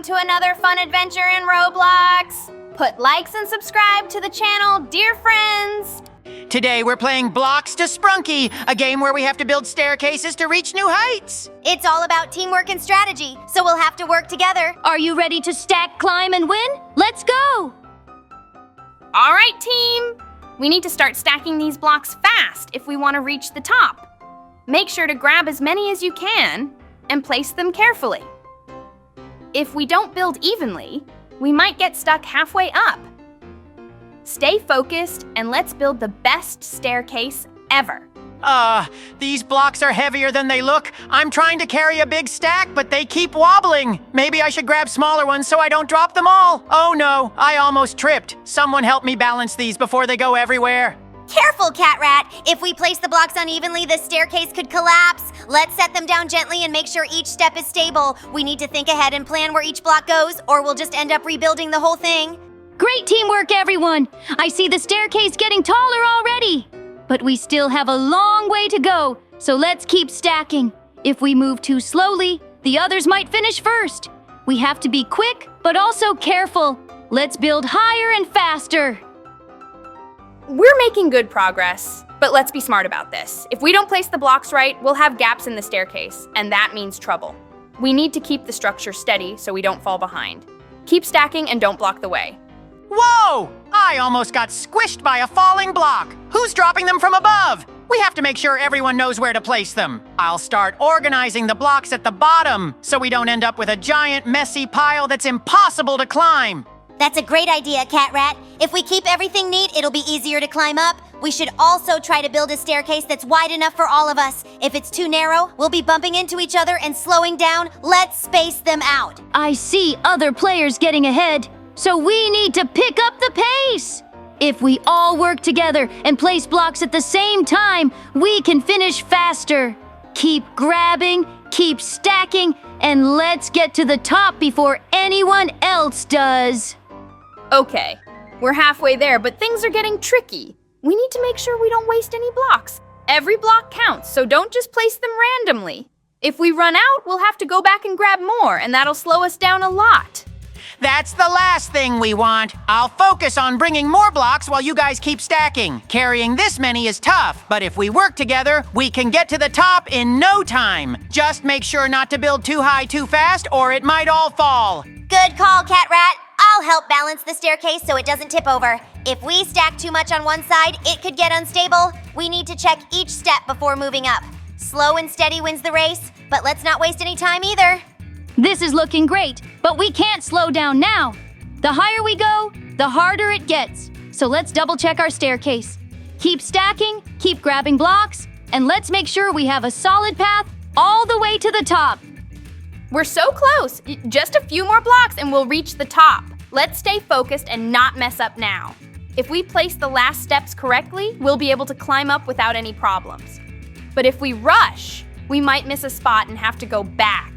welcome to another fun adventure in Roblox. Put likes and subscribe to the channel, dear friends. Today we're playing Blocks to Sprunki, a game where we have to build staircases to reach new heights. It's all about teamwork and strategy, so we'll have to work together. Are you ready to stack, climb, and win? Let's go! All right, team. We need to start stacking these blocks fast if we want to reach the top. Make sure to grab as many as you can and place them carefully. If we don't build evenly, we might get stuck halfway up. Stay focused and let's build the best staircase ever. These blocks are heavier than they look. I'm trying to carry a big stack, but they keep wobbling. Maybe I should grab smaller ones so I don't drop them all. Oh no, I almost tripped. Someone help me balance these before they go everywhere. Careful, CatRat! If we place the blocks unevenly, the staircase could collapse. Let's set them down gently and make sure each step is stable. We need to think ahead and plan where each block goes, or we'll just end up rebuilding the whole thing. Great teamwork, everyone! I see the staircase getting taller already. But we still have a long way to go, so let's keep stacking. If we move too slowly, the others might finish first. We have to be quick, but also careful. Let's build higher and faster. We're making good progress, but let's be smart about this. If we don't place the blocks right, we'll have gaps in the staircase, and that means trouble. We need to keep the structure steady so we don't fall behind. Keep stacking and don't block the way. Whoa! I almost got squished by a falling block. Who's dropping them from above? We have to make sure everyone knows where to place them. I'll start organizing the blocks at the bottom so we don't end up with a giant, messy pile that's impossible to climb. That's a great idea, CatRat. If we keep everything neat, it'll be easier to climb up. We should also try to build a staircase that's wide enough for all of us. If it's too narrow, we'll be bumping into each other and slowing down. Let's space them out. I see other players getting ahead, so we need to pick up the pace. If we all work together and place blocks at the same time, we can finish faster. Keep grabbing, keep stacking, and let's get to the top before anyone else does. Okay, we're halfway there, but things are getting tricky. We need to make sure we don't waste any blocks. Every block counts, so don't just place them randomly. If we run out, we'll have to go back and grab more, and that'll slow us down a lot. That's the last thing we want. I'll focus on bringing more blocks while you guys keep stacking. Carrying this many is tough, but if we work together, we can get to the top in no time. Just make sure not to build too high too fast, or it might all fall. Good call, CatRat. I'll help balance the staircase so it doesn't tip over. If we stack too much on one side, it could get unstable. We need to check each step before moving up. Slow and steady wins the race, but let's not waste any time either. This is looking great, but we can't slow down now. The higher we go, the harder it gets. So let's double check our staircase. Keep stacking, keep grabbing blocks, and let's make sure we have a solid path all the way to the top. We're so close. Just a few more blocks and we'll reach the top. Let's stay focused and not mess up now. If we place the last steps correctly, we'll be able to climb up without any problems. But if we rush, we might miss a spot and have to go back.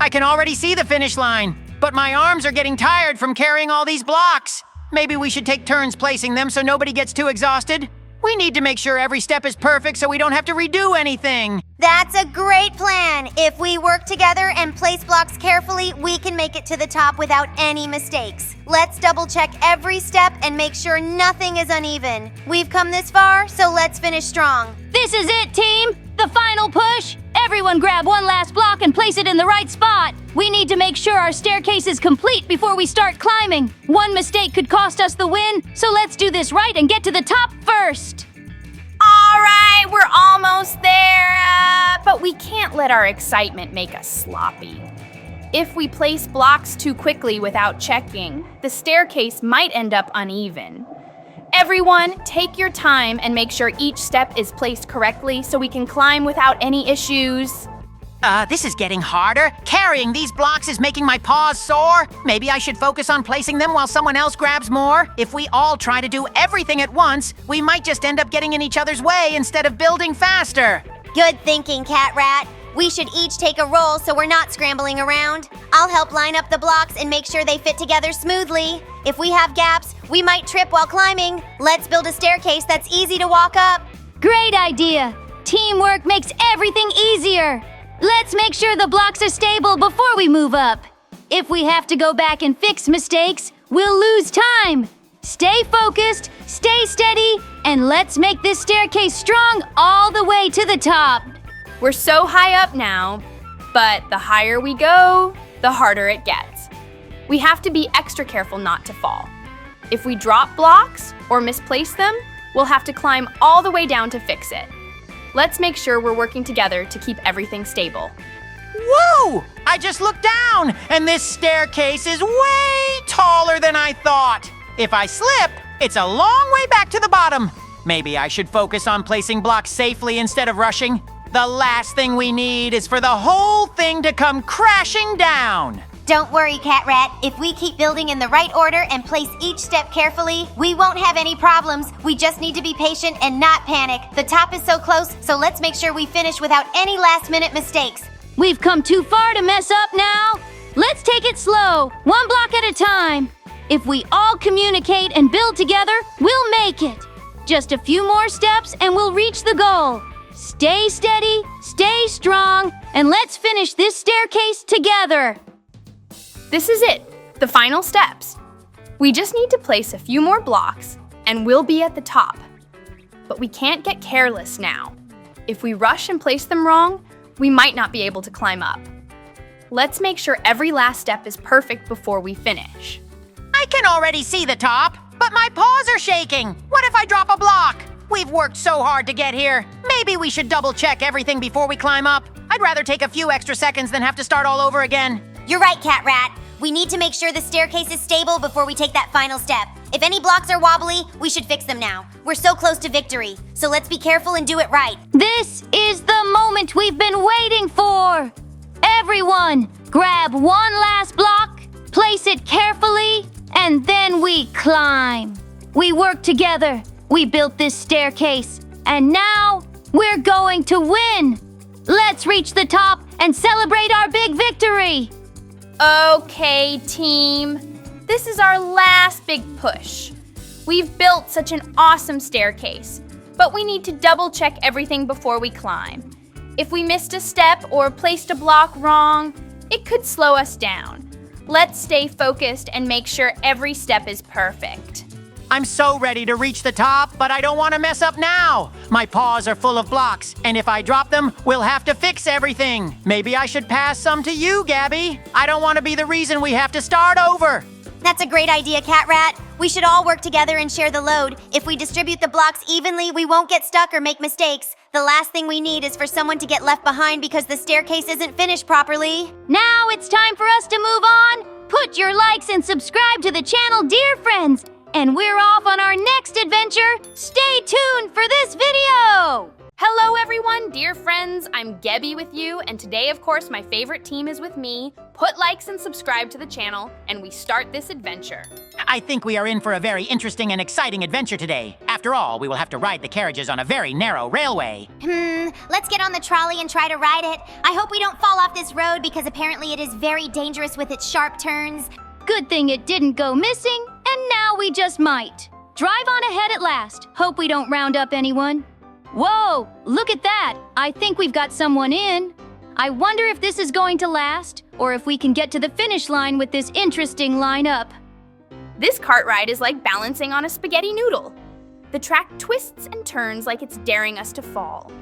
I can already see the finish line, but my arms are getting tired from carrying all these blocks. Maybe we should take turns placing them so nobody gets too exhausted. We need to make sure every step is perfect so we don't have to redo anything. That's a great plan. If we work together and place blocks carefully, we can make it to the top without any mistakes. Let's double check every step and make sure nothing is uneven. We've come this far, so let's finish strong. This is it, team! The final push! Everyone grab one last block and place it in the right spot. We need to make sure our staircase is complete before we start climbing. One mistake could cost us the win, so let's do this right and get to the top first. All right, we're almost there, but we can't let our excitement make us sloppy. If we place blocks too quickly without checking, the staircase might end up uneven. Everyone, take your time and make sure each step is placed correctly so we can climb without any issues. This is getting harder. Carrying these blocks is making my paws sore. Maybe I should focus on placing them while someone else grabs more. If we all try to do everything at once, we might just end up getting in each other's way instead of building faster. Good thinking, CatRat. We should each take a role so we're not scrambling around. I'll help line up the blocks and make sure they fit together smoothly. If we have gaps, we might trip while climbing. Let's build a staircase that's easy to walk up. Great idea! Teamwork makes everything easier. Let's make sure the blocks are stable before we move up. If we have to go back and fix mistakes, we'll lose time. Stay focused, stay steady, and let's make this staircase strong all the way to the top. We're so high up now, but the higher we go, the harder it gets. We have to be extra careful not to fall. If we drop blocks or misplace them, we'll have to climb all the way down to fix it. Let's make sure we're working together to keep everything stable. Whoa! I just looked down, and this staircase is way taller than I thought. If I slip, it's a long way back to the bottom. Maybe I should focus on placing blocks safely instead of rushing. The last thing we need is for the whole thing to come crashing down. Don't worry, CatRat. If we keep building in the right order and place each step carefully, we won't have any problems. We just need to be patient and not panic. The top is so close, so let's make sure we finish without any last-minute mistakes. We've come too far to mess up now. Let's take it slow, one block at a time. If we all communicate and build together, we'll make it. Just a few more steps and we'll reach the goal. Stay steady, stay strong, and let's finish this staircase together. This is it, the final steps. We just need to place a few more blocks and we'll be at the top. But we can't get careless now. If we rush and place them wrong, we might not be able to climb up. Let's make sure every last step is perfect before we finish. I can already see the top, but my paws are shaking. What if I drop a block? We've worked so hard to get here. Maybe we should double-check everything before we climb up. I'd rather take a few extra seconds than have to start all over again. You're right, CatRat. We need to make sure the staircase is stable before we take that final step. If any blocks are wobbly, we should fix them now. We're so close to victory, so let's be careful and do it right. This is the moment we've been waiting for. Everyone, grab one last block, place it carefully, and then we climb. We work together. We built this staircase, and now we're going to win. Let's reach the top and celebrate our big victory. Okay, team. This is our last big push. We've built such an awesome staircase, but we need to double-check everything before we climb. If we missed a step or placed a block wrong, it could slow us down. Let's stay focused and make sure every step is perfect. I'm so ready to reach the top, but I don't want to mess up now. My paws are full of blocks, and if I drop them, we'll have to fix everything. Maybe I should pass some to you, Gabby. I don't want to be the reason we have to start over. That's a great idea, CatRat. We should all work together and share the load. If we distribute the blocks evenly, we won't get stuck or make mistakes. The last thing we need is for someone to get left behind because the staircase isn't finished properly. Now it's time for us to move on. Put your likes and subscribe to the channel, dear friends. And we're off on our next adventure. Stay tuned for this video. Hello everyone, dear friends, I'm Gabby with you, and today of course my favorite team is with me. Put likes and subscribe to the channel, and we start this adventure. I think we are in for a very interesting and exciting adventure today. After all, we will have to ride the carriages on a very narrow railway. Let's get on the trolley and try to ride it. I hope we don't fall off this road because apparently it is very dangerous with its sharp turns. Good thing it didn't go missing, and now we just might. Drive on ahead at last. Hope we don't round up anyone. Whoa, look at that. I think we've got someone in. I wonder if this is going to last, or if we can get to the finish line with this interesting lineup. This cart ride is like balancing on a spaghetti noodle. The track twists and turns like it's daring us to fall.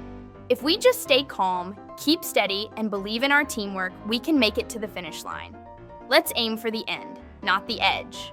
If we just stay calm, keep steady, and believe in our teamwork, we can make it to the finish line. Let's aim for the end, not the edge.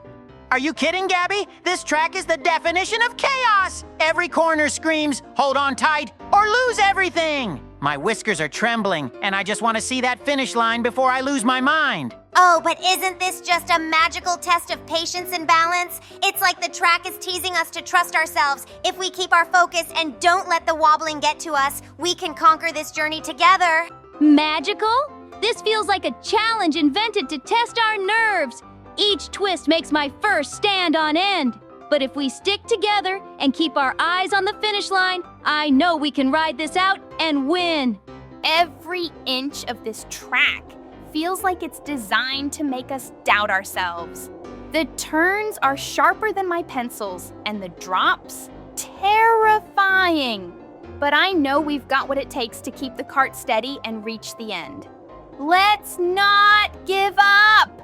Are you kidding, Gabby? This track is the definition of chaos! Every corner screams, hold on tight, or lose everything! My whiskers are trembling, and I just want to see that finish line before I lose my mind. Oh, but isn't this just a magical test of patience and balance? It's like the track is teasing us to trust ourselves. If we keep our focus and don't let the wobbling get to us, we can conquer this journey together. Magical? This feels like a challenge invented to test our nerves. Each twist makes my first stand on end. But if we stick together and keep our eyes on the finish line, I know we can ride this out and win. Every inch of this track feels like it's designed to make us doubt ourselves. The turns are sharper than my pencils, and the drops, terrifying. But I know we've got what it takes to keep the cart steady and reach the end. Let's not give up!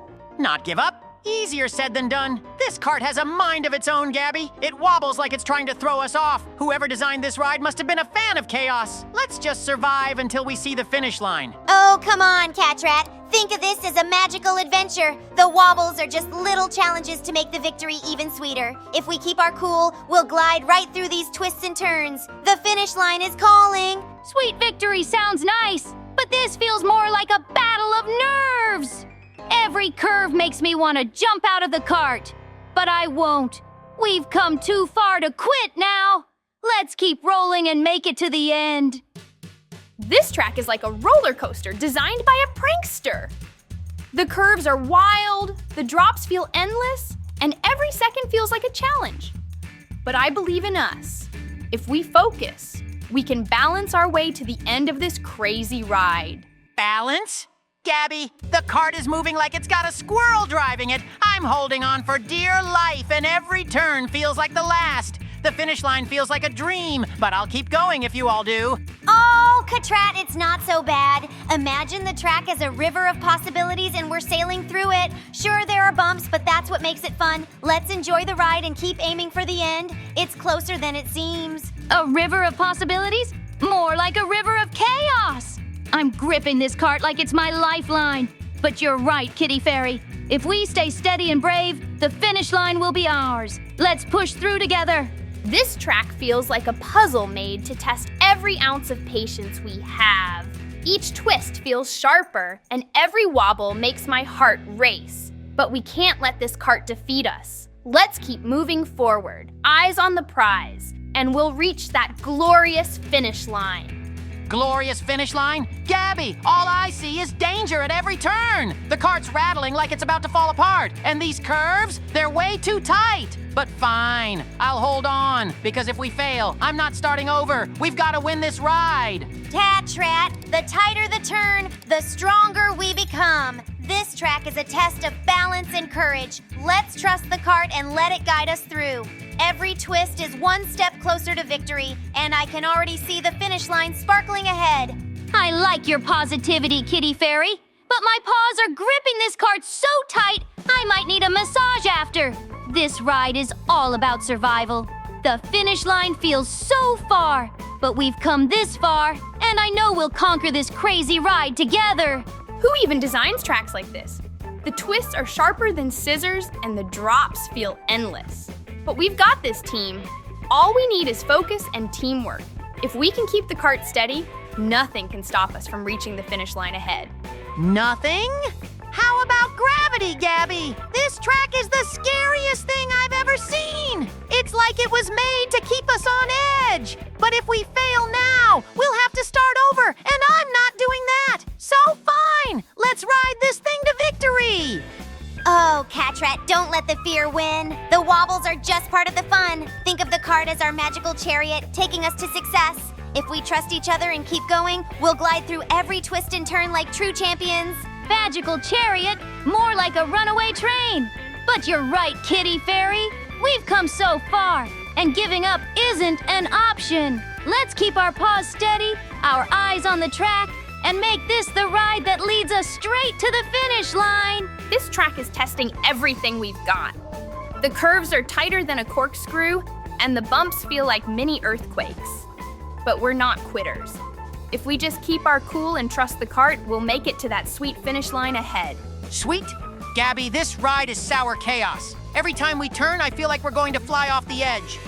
not give up. Easier said than done. This cart has a mind of its own, Gabby. It wobbles like it's trying to throw us off. Whoever designed this ride must have been a fan of chaos. Let's just survive until we see the finish line. Oh, come on, CatRat. Think of this as a magical adventure. The wobbles are just little challenges to make the victory even sweeter. If we keep our cool, we'll glide right through these twists and turns. The finish line is calling. Sweet victory sounds nice, but this feels more like a battle of nerves. Every curve makes me want to jump out of the cart, but I won't. We've come too far to quit now. Let's keep rolling and make it to the end. This track is like a roller coaster designed by a prankster. The curves are wild, the drops feel endless, and every second feels like a challenge. But I believe in us. If we focus, we can balance our way to the end of this crazy ride. Balance? Gabby, the cart is moving like it's got a squirrel driving it. I'm holding on for dear life, and every turn feels like the last. The finish line feels like a dream, but I'll keep going if you all do. Oh, CatRat, it's not so bad. Imagine the track as a river of possibilities and we're sailing through it. Sure, there are bumps, but that's what makes it fun. Let's enjoy the ride and keep aiming for the end. It's closer than it seems. A river of possibilities? More like a river of chaos. I'm gripping this cart like it's my lifeline. But you're right, Kitty Fairy. If we stay steady and brave, the finish line will be ours. Let's push through together. This track feels like a puzzle made to test every ounce of patience we have. Each twist feels sharper, and every wobble makes my heart race. But we can't let this cart defeat us. Let's keep moving forward, eyes on the prize, and we'll reach that glorious finish line. Glorious finish line? Gabby, all I see is danger at every turn. The cart's rattling like it's about to fall apart. And these curves, they're way too tight. But fine, I'll hold on, because if we fail, I'm not starting over. We've got to win this ride. CatRat, the tighter the turn, the stronger we become. This track is a test of balance and courage. Let's trust the cart and let it guide us through. Every twist is one step closer to victory, and I can already see the finish line sparkling ahead. I like your positivity, Kitty Fairy, but my paws are gripping this cart so tight, I might need a massage after. This ride is all about survival. The finish line feels so far, but we've come this far, and I know we'll conquer this crazy ride together. Who even designs tracks like this? The twists are sharper than scissors, and the drops feel endless. But we've got this, team. All we need is focus and teamwork. If we can keep the cart steady, nothing can stop us from reaching the finish line ahead. Nothing? How about gravity, Gabby? This track is the scariest thing I've ever seen. It's like it was made to keep us on edge. But if we fail now, we'll have to start over, and I'm not doing that. So fine, let's ride this thing to victory. Oh, CatRat, don't let the fear win. The wobbles are just part of the fun. Think of the cart as our magical chariot, taking us to success. If we trust each other and keep going, we'll glide through every twist and turn like true champions. Magical chariot, more like a runaway train. But you're right, Kitty Fairy. We've come so far, and giving up isn't an option. Let's keep our paws steady, our eyes on the track, and make this the ride that leads us straight to the finish line. This track is testing everything we've got. The curves are tighter than a corkscrew, and the bumps feel like mini earthquakes. But we're not quitters. If we just keep our cool and trust the cart, we'll make it to that sweet finish line ahead. Sweet? Gabby, this ride is sour chaos. Every time we turn, I feel like we're going to fly off the edge.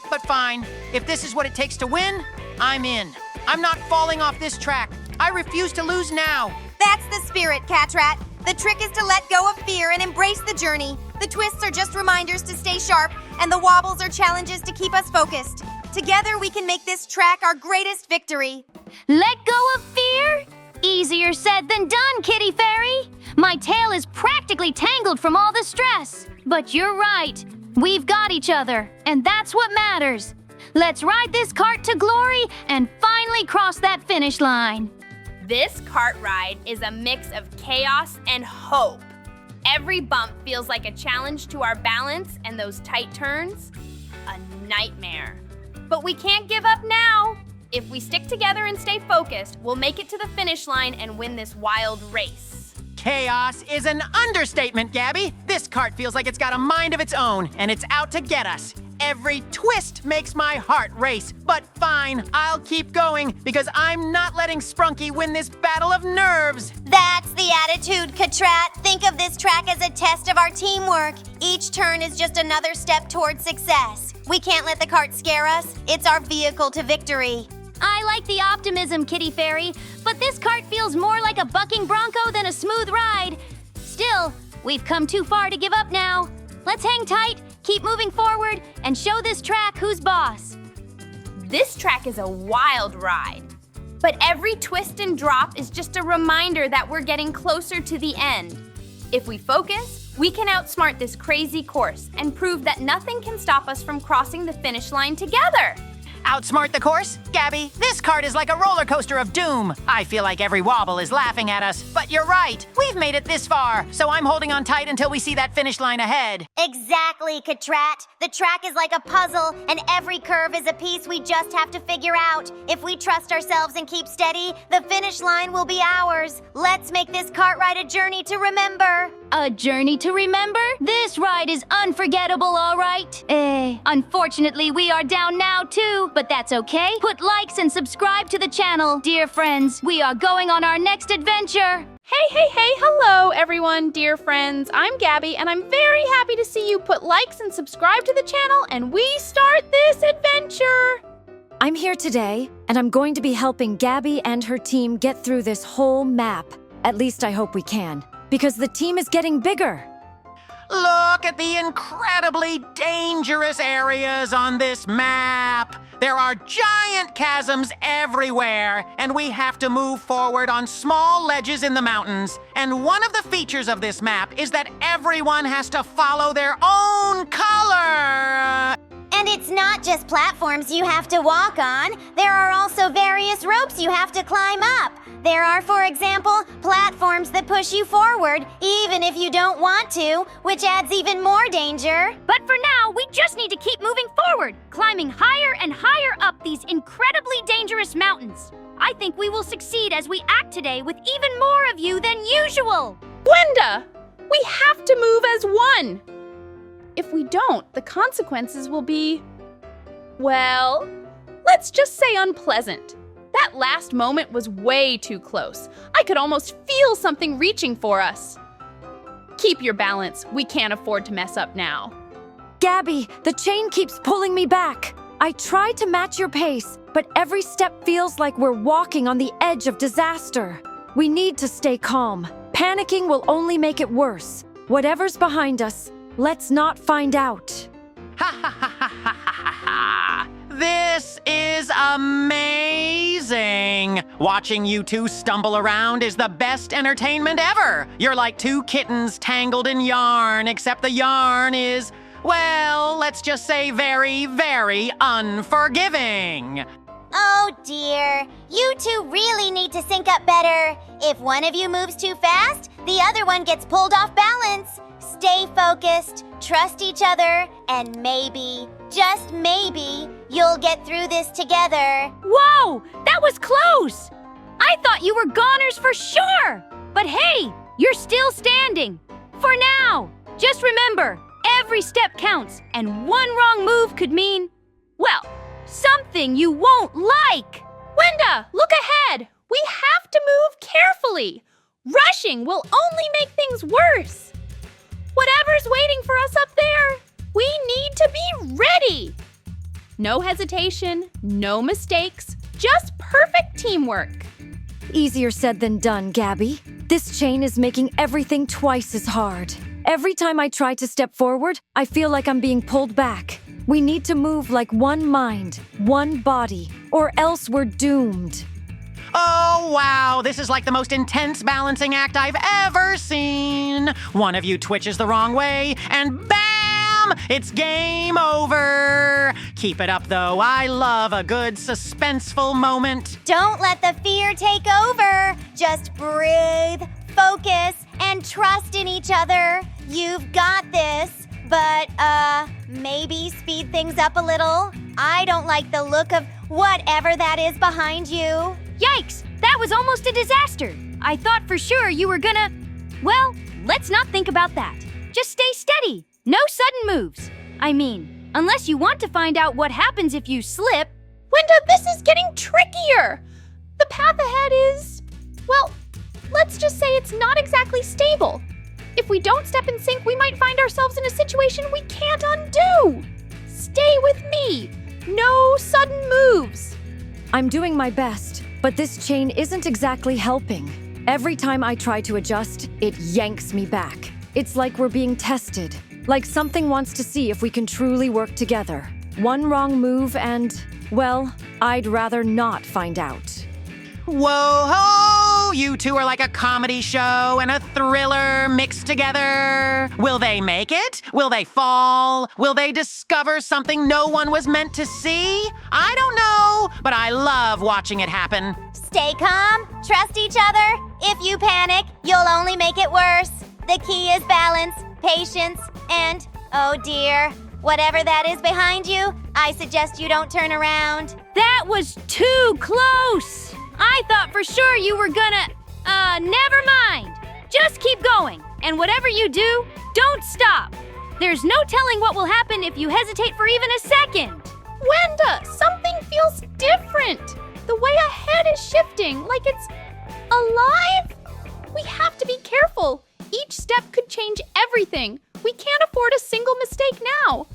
But fine, if this is what it takes to win, I'm in. I'm not falling off this track. I refuse to lose now. That's the spirit, CatRat. The trick is to let go of fear and embrace the journey. The twists are just reminders to stay sharp, and the wobbles are challenges to keep us focused. Together, we can make this track our greatest victory. Let go of fear? Easier said than done, Kitty Fairy. My tail is practically tangled from all the stress. But you're right. We've got each other, and that's what matters. Let's ride this cart to glory and finally cross that finish line. This cart ride is a mix of chaos and hope. Every bump feels like a challenge to our balance, and those tight turns, a nightmare. But we can't give up now. If we stick together and stay focused, we'll make it to the finish line and win this wild race. Chaos is an understatement, Gabby. This cart feels like it's got a mind of its own, and it's out to get us. Every twist makes my heart race, but fine, I'll keep going because I'm not letting Sprunki win this battle of nerves. That's the attitude, CatRat. Think of this track as a test of our teamwork. Each turn is just another step towards success. We can't let the cart scare us. It's our vehicle to victory. I like the optimism, Kitty Fairy, but this cart feels more like a bucking bronco than a smooth ride. Still, we've come too far to give up now. Let's hang tight, keep moving forward, and show this track who's boss. This track is a wild ride, but every twist and drop is just a reminder that we're getting closer to the end. If we focus, we can outsmart this crazy course and prove that nothing can stop us from crossing the finish line together. Outsmart the course? Gabby, this cart is like a roller coaster of doom. I feel like every wobble is laughing at us. But you're right, we've made it this far, so I'm holding on tight until we see that finish line ahead. Exactly, CatRat. The track is like a puzzle, and every curve is a piece we just have to figure out. If we trust ourselves and keep steady, the finish line will be ours. Let's make this cart ride a journey to remember. A journey to remember? This ride is unforgettable, all right? Unfortunately, we are down now too, but that's okay. Put likes and subscribe to the channel. Dear friends, we are going on our next adventure. Hey, hello everyone, dear friends. I'm Gabby, and I'm very happy to see you put likes and subscribe to the channel, and we start this adventure. I'm here today, and I'm going to be helping Gabby and her team get through this whole map. At least I hope we can, because the team is getting bigger. Look at the incredibly dangerous areas on this map. There are giant chasms everywhere, and we have to move forward on small ledges in the mountains. And one of the features of this map is that everyone has to follow their own color. And it's not just platforms you have to walk on. There are also various ropes you have to climb up. There are, for example, platforms that push you forward, even if you don't want to, which adds even more danger. But for now, we just need to keep moving forward, climbing higher and higher up these incredibly dangerous mountains. I think we will succeed as we act today with even more of you than usual. Gwenda, we have to move as one. If we don't, the consequences will be, well, let's just say unpleasant. That last moment was way too close. I could almost feel something reaching for us. Keep your balance. We can't afford to mess up now. Gabby, the chain keeps pulling me back. I try to match your pace, but every step feels like we're walking on the edge of disaster. We need to stay calm. Panicking will only make it worse. Whatever's behind us, let's not find out. Ha ha ha ha ha ha ha! This is amazing! Watching you two stumble around is the best entertainment ever! You're like two kittens tangled in yarn, except the yarn is, well, let's just say very, very unforgiving. Oh dear, you two really need to sync up better. If one of you moves too fast, the other one gets pulled off balance. Stay focused, trust each other, and maybe, just maybe, you'll get through this together. Whoa, that was close! I thought you were goners for sure! But hey, you're still standing. For now, just remember, every step counts, and one wrong move could mean, well, something you won't like. Gwenda, look ahead. We have to move carefully. Rushing will only make things worse. Whatever's waiting for us up there, we need to be ready. No hesitation, no mistakes, just perfect teamwork. Easier said than done, Gabby. This chain is making everything twice as hard. Every time I try to step forward, I feel like I'm being pulled back. We need to move like one mind, one body, or else we're doomed. Oh, wow, this is like the most intense balancing act I've ever seen. One of you twitches the wrong way, and bam! It's game over. Keep it up, though. I love a good suspenseful moment. Don't let the fear take over. Just breathe, focus, and trust in each other. You've got this. But, maybe speed things up a little. I don't like the look of whatever that is behind you. Yikes, that was almost a disaster. I thought for sure you were gonna... Well, let's not think about that. Just stay steady. No sudden moves. I mean, unless you want to find out what happens if you slip. Wenda, this is getting trickier. The path ahead is, well, let's just say it's not exactly stable. If we don't step in sync, we might find ourselves in a situation we can't undo. Stay with me. No sudden moves. I'm doing my best, but this chain isn't exactly helping. Every time I try to adjust, it yanks me back. It's like we're being tested, like something wants to see if we can truly work together. One wrong move and, well, I'd rather not find out. Whoa-ho! You two are like a comedy show and a thriller mixed together. Will they make it? Will they fall? Will they discover something no one was meant to see? I don't know, but I love watching it happen. Stay calm, trust each other. If you panic, you'll only make it worse. The key is balance, patience, and, oh dear, whatever that is behind you, I suggest you don't turn around. That was too close! I thought for sure you were gonna, never mind. Just keep going, and whatever you do, don't stop. There's no telling what will happen if you hesitate for even a second. Wenda, something feels different. The way ahead is shifting, like it's alive. We have to be careful. Each step could change everything. We can't afford a single mistake now.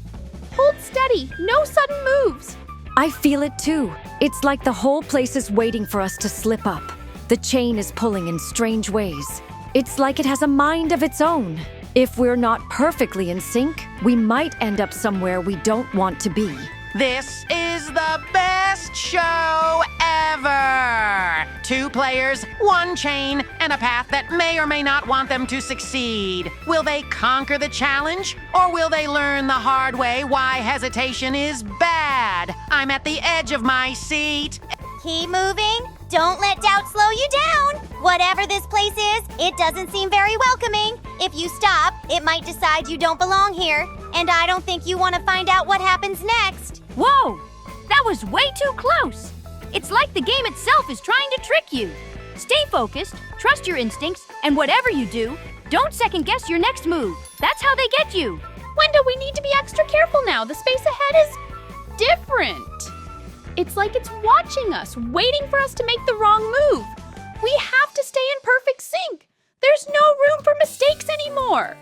Hold steady, no sudden moves. I feel it too. It's like the whole place is waiting for us to slip up. The chain is pulling in strange ways. It's like it has a mind of its own. If we're not perfectly in sync, we might end up somewhere we don't want to be. This is the best show ever! 2 players, 1 chain, and a path that may or may not want them to succeed. Will they conquer the challenge, or will they learn the hard way why hesitation is bad? I'm at the edge of my seat. Keep moving. Don't let doubt slow you down. Whatever this place is, it doesn't seem very welcoming. If you stop, it might decide you don't belong here. And I don't think you want to find out what happens next. Whoa! That was way too close! It's like the game itself is trying to trick you. Stay focused, trust your instincts, and whatever you do, don't second-guess your next move. That's how they get you. Wenda, we need to be extra careful now. The space ahead is different. It's like it's watching us, waiting for us to make the wrong move. We have to stay in perfect sync. There's no room for mistakes anymore.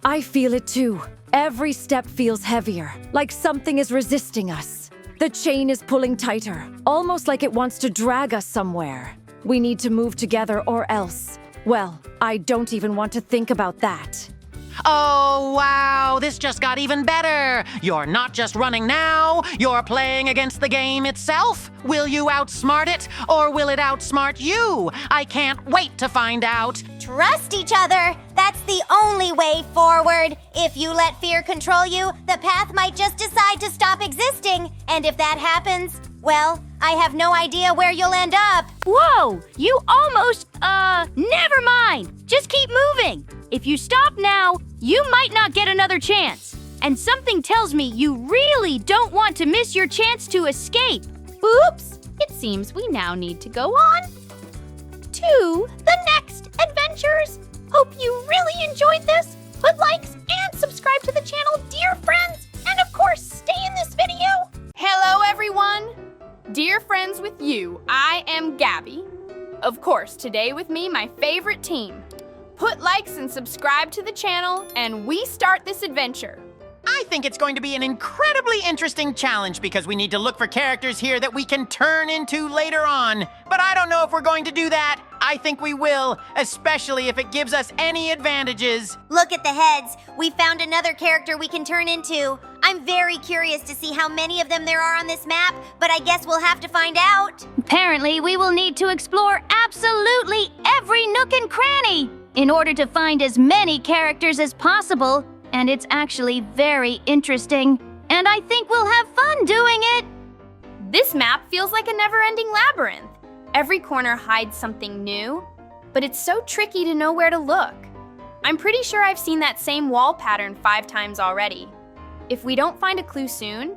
I feel it too. Every step feels heavier, like something is resisting us. The chain is pulling tighter, almost like it wants to drag us somewhere. We need to move together or else. Well, I don't even want to think about that. Oh, wow, this just got even better. You're not just running now, you're playing against the game itself. Will you outsmart it, or will it outsmart you? I can't wait to find out. Trust each other. That's the only way forward. If you let fear control you, the path might just decide to stop existing. And if that happens, well, I have no idea where you'll end up. Whoa! You almost, never mind! Just keep moving! If you stop now, you might not get another chance. And something tells me you really don't want to miss your chance to escape. Oops! It seems we now need to go on to the next adventures. Hope you really enjoyed this. Put likes and subscribe to the channel, dear friends. And of course, stay in this video. Hello, everyone. Dear friends with you, I am Gabby. Of course, today with me, my favorite team. Put likes and subscribe to the channel, and we start this adventure. I think it's going to be an incredibly interesting challenge because we need to look for characters here that we can turn into later on. But I don't know if we're going to do that. I think we will, especially if it gives us any advantages. Look at the heads. We found another character we can turn into. I'm very curious to see how many of them there are on this map, but I guess we'll have to find out. Apparently, we will need to explore absolutely every nook and cranny in order to find as many characters as possible. And it's actually very interesting. And I think we'll have fun doing it. This map feels like a never-ending labyrinth. Every corner hides something new, but it's so tricky to know where to look. I'm pretty sure I've seen that same wall pattern 5 times already. If we don't find a clue soon,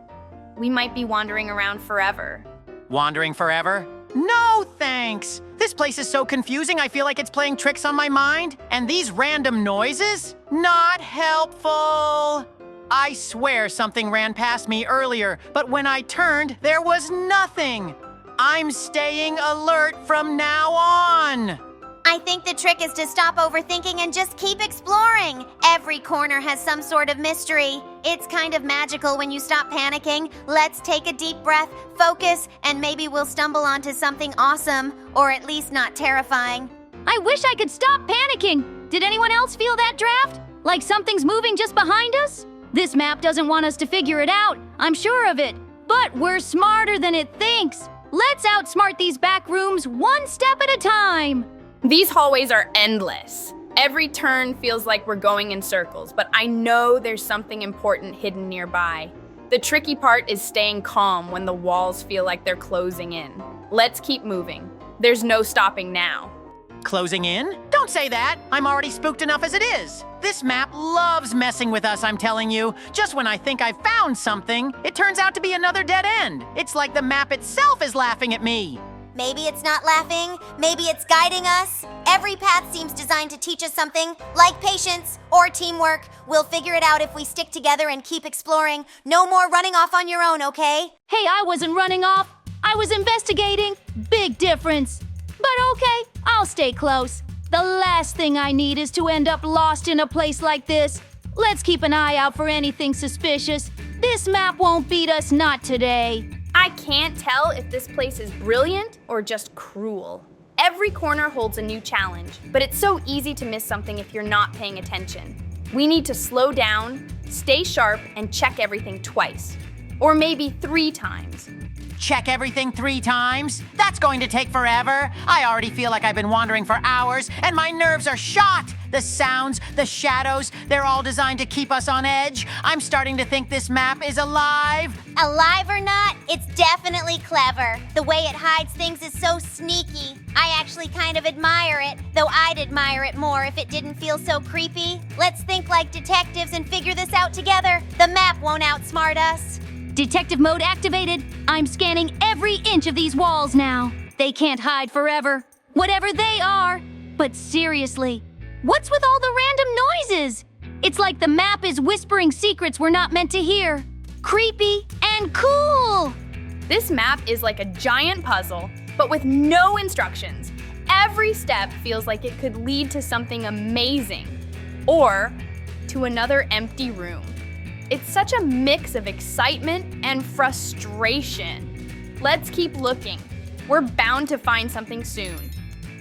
we might be wandering around forever. Wandering forever? No thanks. This place is so confusing, I feel like it's playing tricks on my mind. And these random noises? Not helpful. I swear something ran past me earlier, but when I turned, there was nothing. I'm staying alert from now on. I think the trick is to stop overthinking and just keep exploring. Every corner has some sort of mystery. It's kind of magical when you stop panicking. Let's take a deep breath, focus, and maybe we'll stumble onto something awesome, or at least not terrifying. I wish I could stop panicking. Did anyone else feel that draft? Like something's moving just behind us? This map doesn't want us to figure it out, I'm sure of it. But we're smarter than it thinks. Let's outsmart these back rooms one step at a time. These hallways are endless. Every turn feels like we're going in circles, but I know there's something important hidden nearby. The tricky part is staying calm when the walls feel like they're closing in. Let's keep moving. There's no stopping now. Closing in? Don't say that. I'm already spooked enough as it is. This map loves messing with us, I'm telling you. Just when I think I've found something, it turns out to be another dead end. It's like the map itself is laughing at me. Maybe it's not laughing, maybe it's guiding us. Every path seems designed to teach us something, like patience or teamwork. We'll figure it out if we stick together and keep exploring. No more running off on your own, okay? Hey, I wasn't running off. I was investigating. Big difference. But okay, I'll stay close. The last thing I need is to end up lost in a place like this. Let's keep an eye out for anything suspicious. This map won't beat us, not today. I can't tell if this place is brilliant or just cruel. Every corner holds a new challenge, but it's so easy to miss something if you're not paying attention. We need to slow down, stay sharp, and check everything twice. Or maybe 3 times. Check everything 3 times? That's going to take forever. I already feel like I've been wandering for hours, and my nerves are shot. The sounds, the shadows, they're all designed to keep us on edge. I'm starting to think this map is alive. Alive or not, it's definitely clever. The way it hides things is so sneaky. I actually kind of admire it, though I'd admire it more if it didn't feel so creepy. Let's think like detectives and figure this out together. The map won't outsmart us. Detective mode activated. I'm scanning every inch of these walls now. They can't hide forever, whatever they are. But seriously, what's with all the random noises? It's like the map is whispering secrets we're not meant to hear. Creepy and cool. This map is like a giant puzzle, but with no instructions. Every step feels like it could lead to something amazing, or to another empty room. It's such a mix of excitement and frustration. Let's keep looking. We're bound to find something soon.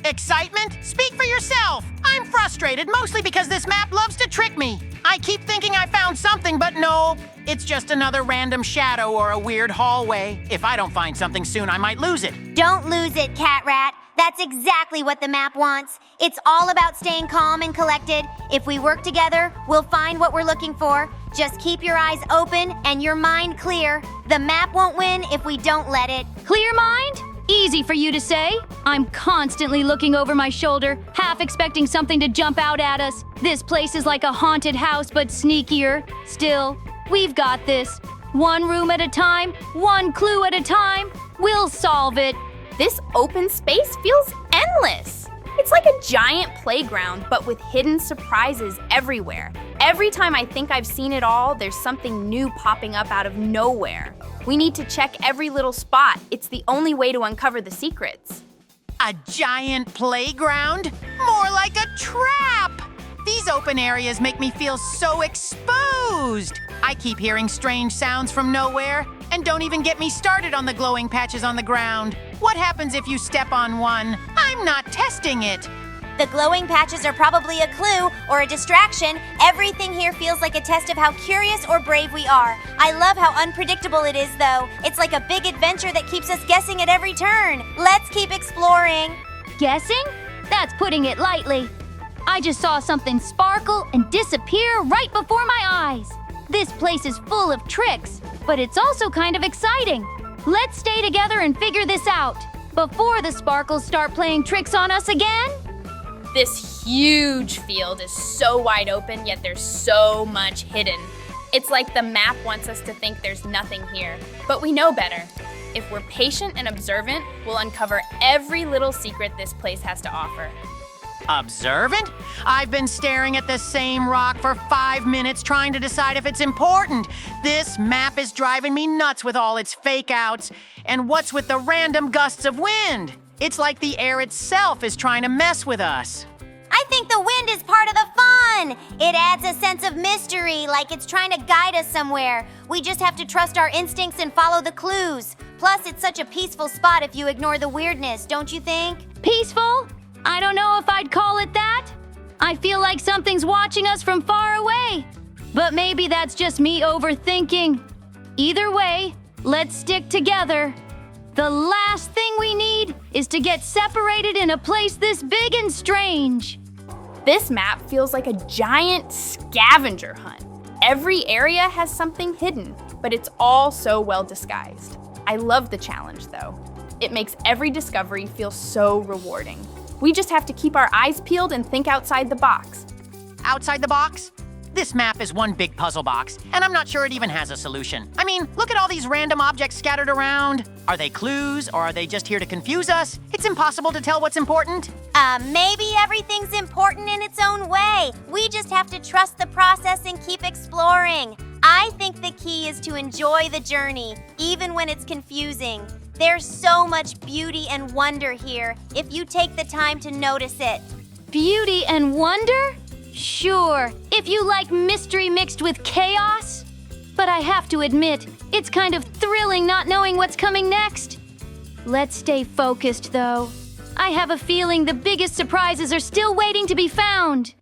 Excitement? Speak for yourself. I'm frustrated mostly because this map loves to trick me. I keep thinking I found something, but no. It's just another random shadow or a weird hallway. If I don't find something soon, I might lose it. Don't lose it, CatRat. That's exactly what the map wants. It's all about staying calm and collected. If we work together, we'll find what we're looking for. Just keep your eyes open and your mind clear. The map won't win if we don't let it. Clear mind? Easy for you to say. I'm constantly looking over my shoulder, half expecting something to jump out at us. This place is like a haunted house, but sneakier. Still, we've got this. One room at a time, one clue at a time. We'll solve it. This open space feels endless. It's like a giant playground, but with hidden surprises everywhere. Every time I think I've seen it all, there's something new popping up out of nowhere. We need to check every little spot. It's the only way to uncover the secrets. A giant playground? More like a trap! These open areas make me feel so exposed. I keep hearing strange sounds from nowhere, and don't even get me started on the glowing patches on the ground. What happens if you step on one? I'm not testing it. The glowing patches are probably a clue or a distraction. Everything here feels like a test of how curious or brave we are. I love how unpredictable it is, though. It's like a big adventure that keeps us guessing at every turn. Let's keep exploring. Guessing? That's putting it lightly. I just saw something sparkle and disappear right before my eyes. This place is full of tricks, but it's also kind of exciting. Let's stay together and figure this out before the sparkles start playing tricks on us again. This huge field is so wide open, yet there's so much hidden. It's like the map wants us to think there's nothing here, but we know better. If we're patient and observant, we'll uncover every little secret this place has to offer. Observant? I've been staring at the same rock for 5 minutes trying to decide if it's important. This map is driving me nuts with all its fake outs. And what's with the random gusts of wind? It's like the air itself is trying to mess with us. I think the wind is part of the fun. It adds a sense of mystery, like it's trying to guide us somewhere. We just have to trust our instincts and follow the clues. Plus, it's such a peaceful spot if you ignore the weirdness, don't you think? Peaceful? I don't know if I'd call it that. I feel like something's watching us from far away. But maybe that's just me overthinking. Either way, let's stick together. The last thing we need is to get separated in a place this big and strange. This map feels like a giant scavenger hunt. Every area has something hidden, but it's all so well disguised. I love the challenge, though. It makes every discovery feel so rewarding. We just have to keep our eyes peeled and think outside the box. Outside the box? This map is one big puzzle box, and I'm not sure it even has a solution. I mean, look at all these random objects scattered around. Are they clues, or are they just here to confuse us? It's impossible to tell what's important. Maybe everything's important in its own way. We just have to trust the process and keep exploring. I think the key is to enjoy the journey, even when it's confusing. There's so much beauty and wonder here, if you take the time to notice it. Beauty and wonder? Sure, if you like mystery mixed with chaos. But I have to admit, it's kind of thrilling not knowing what's coming next. Let's stay focused, though. I have a feeling the biggest surprises are still waiting to be found.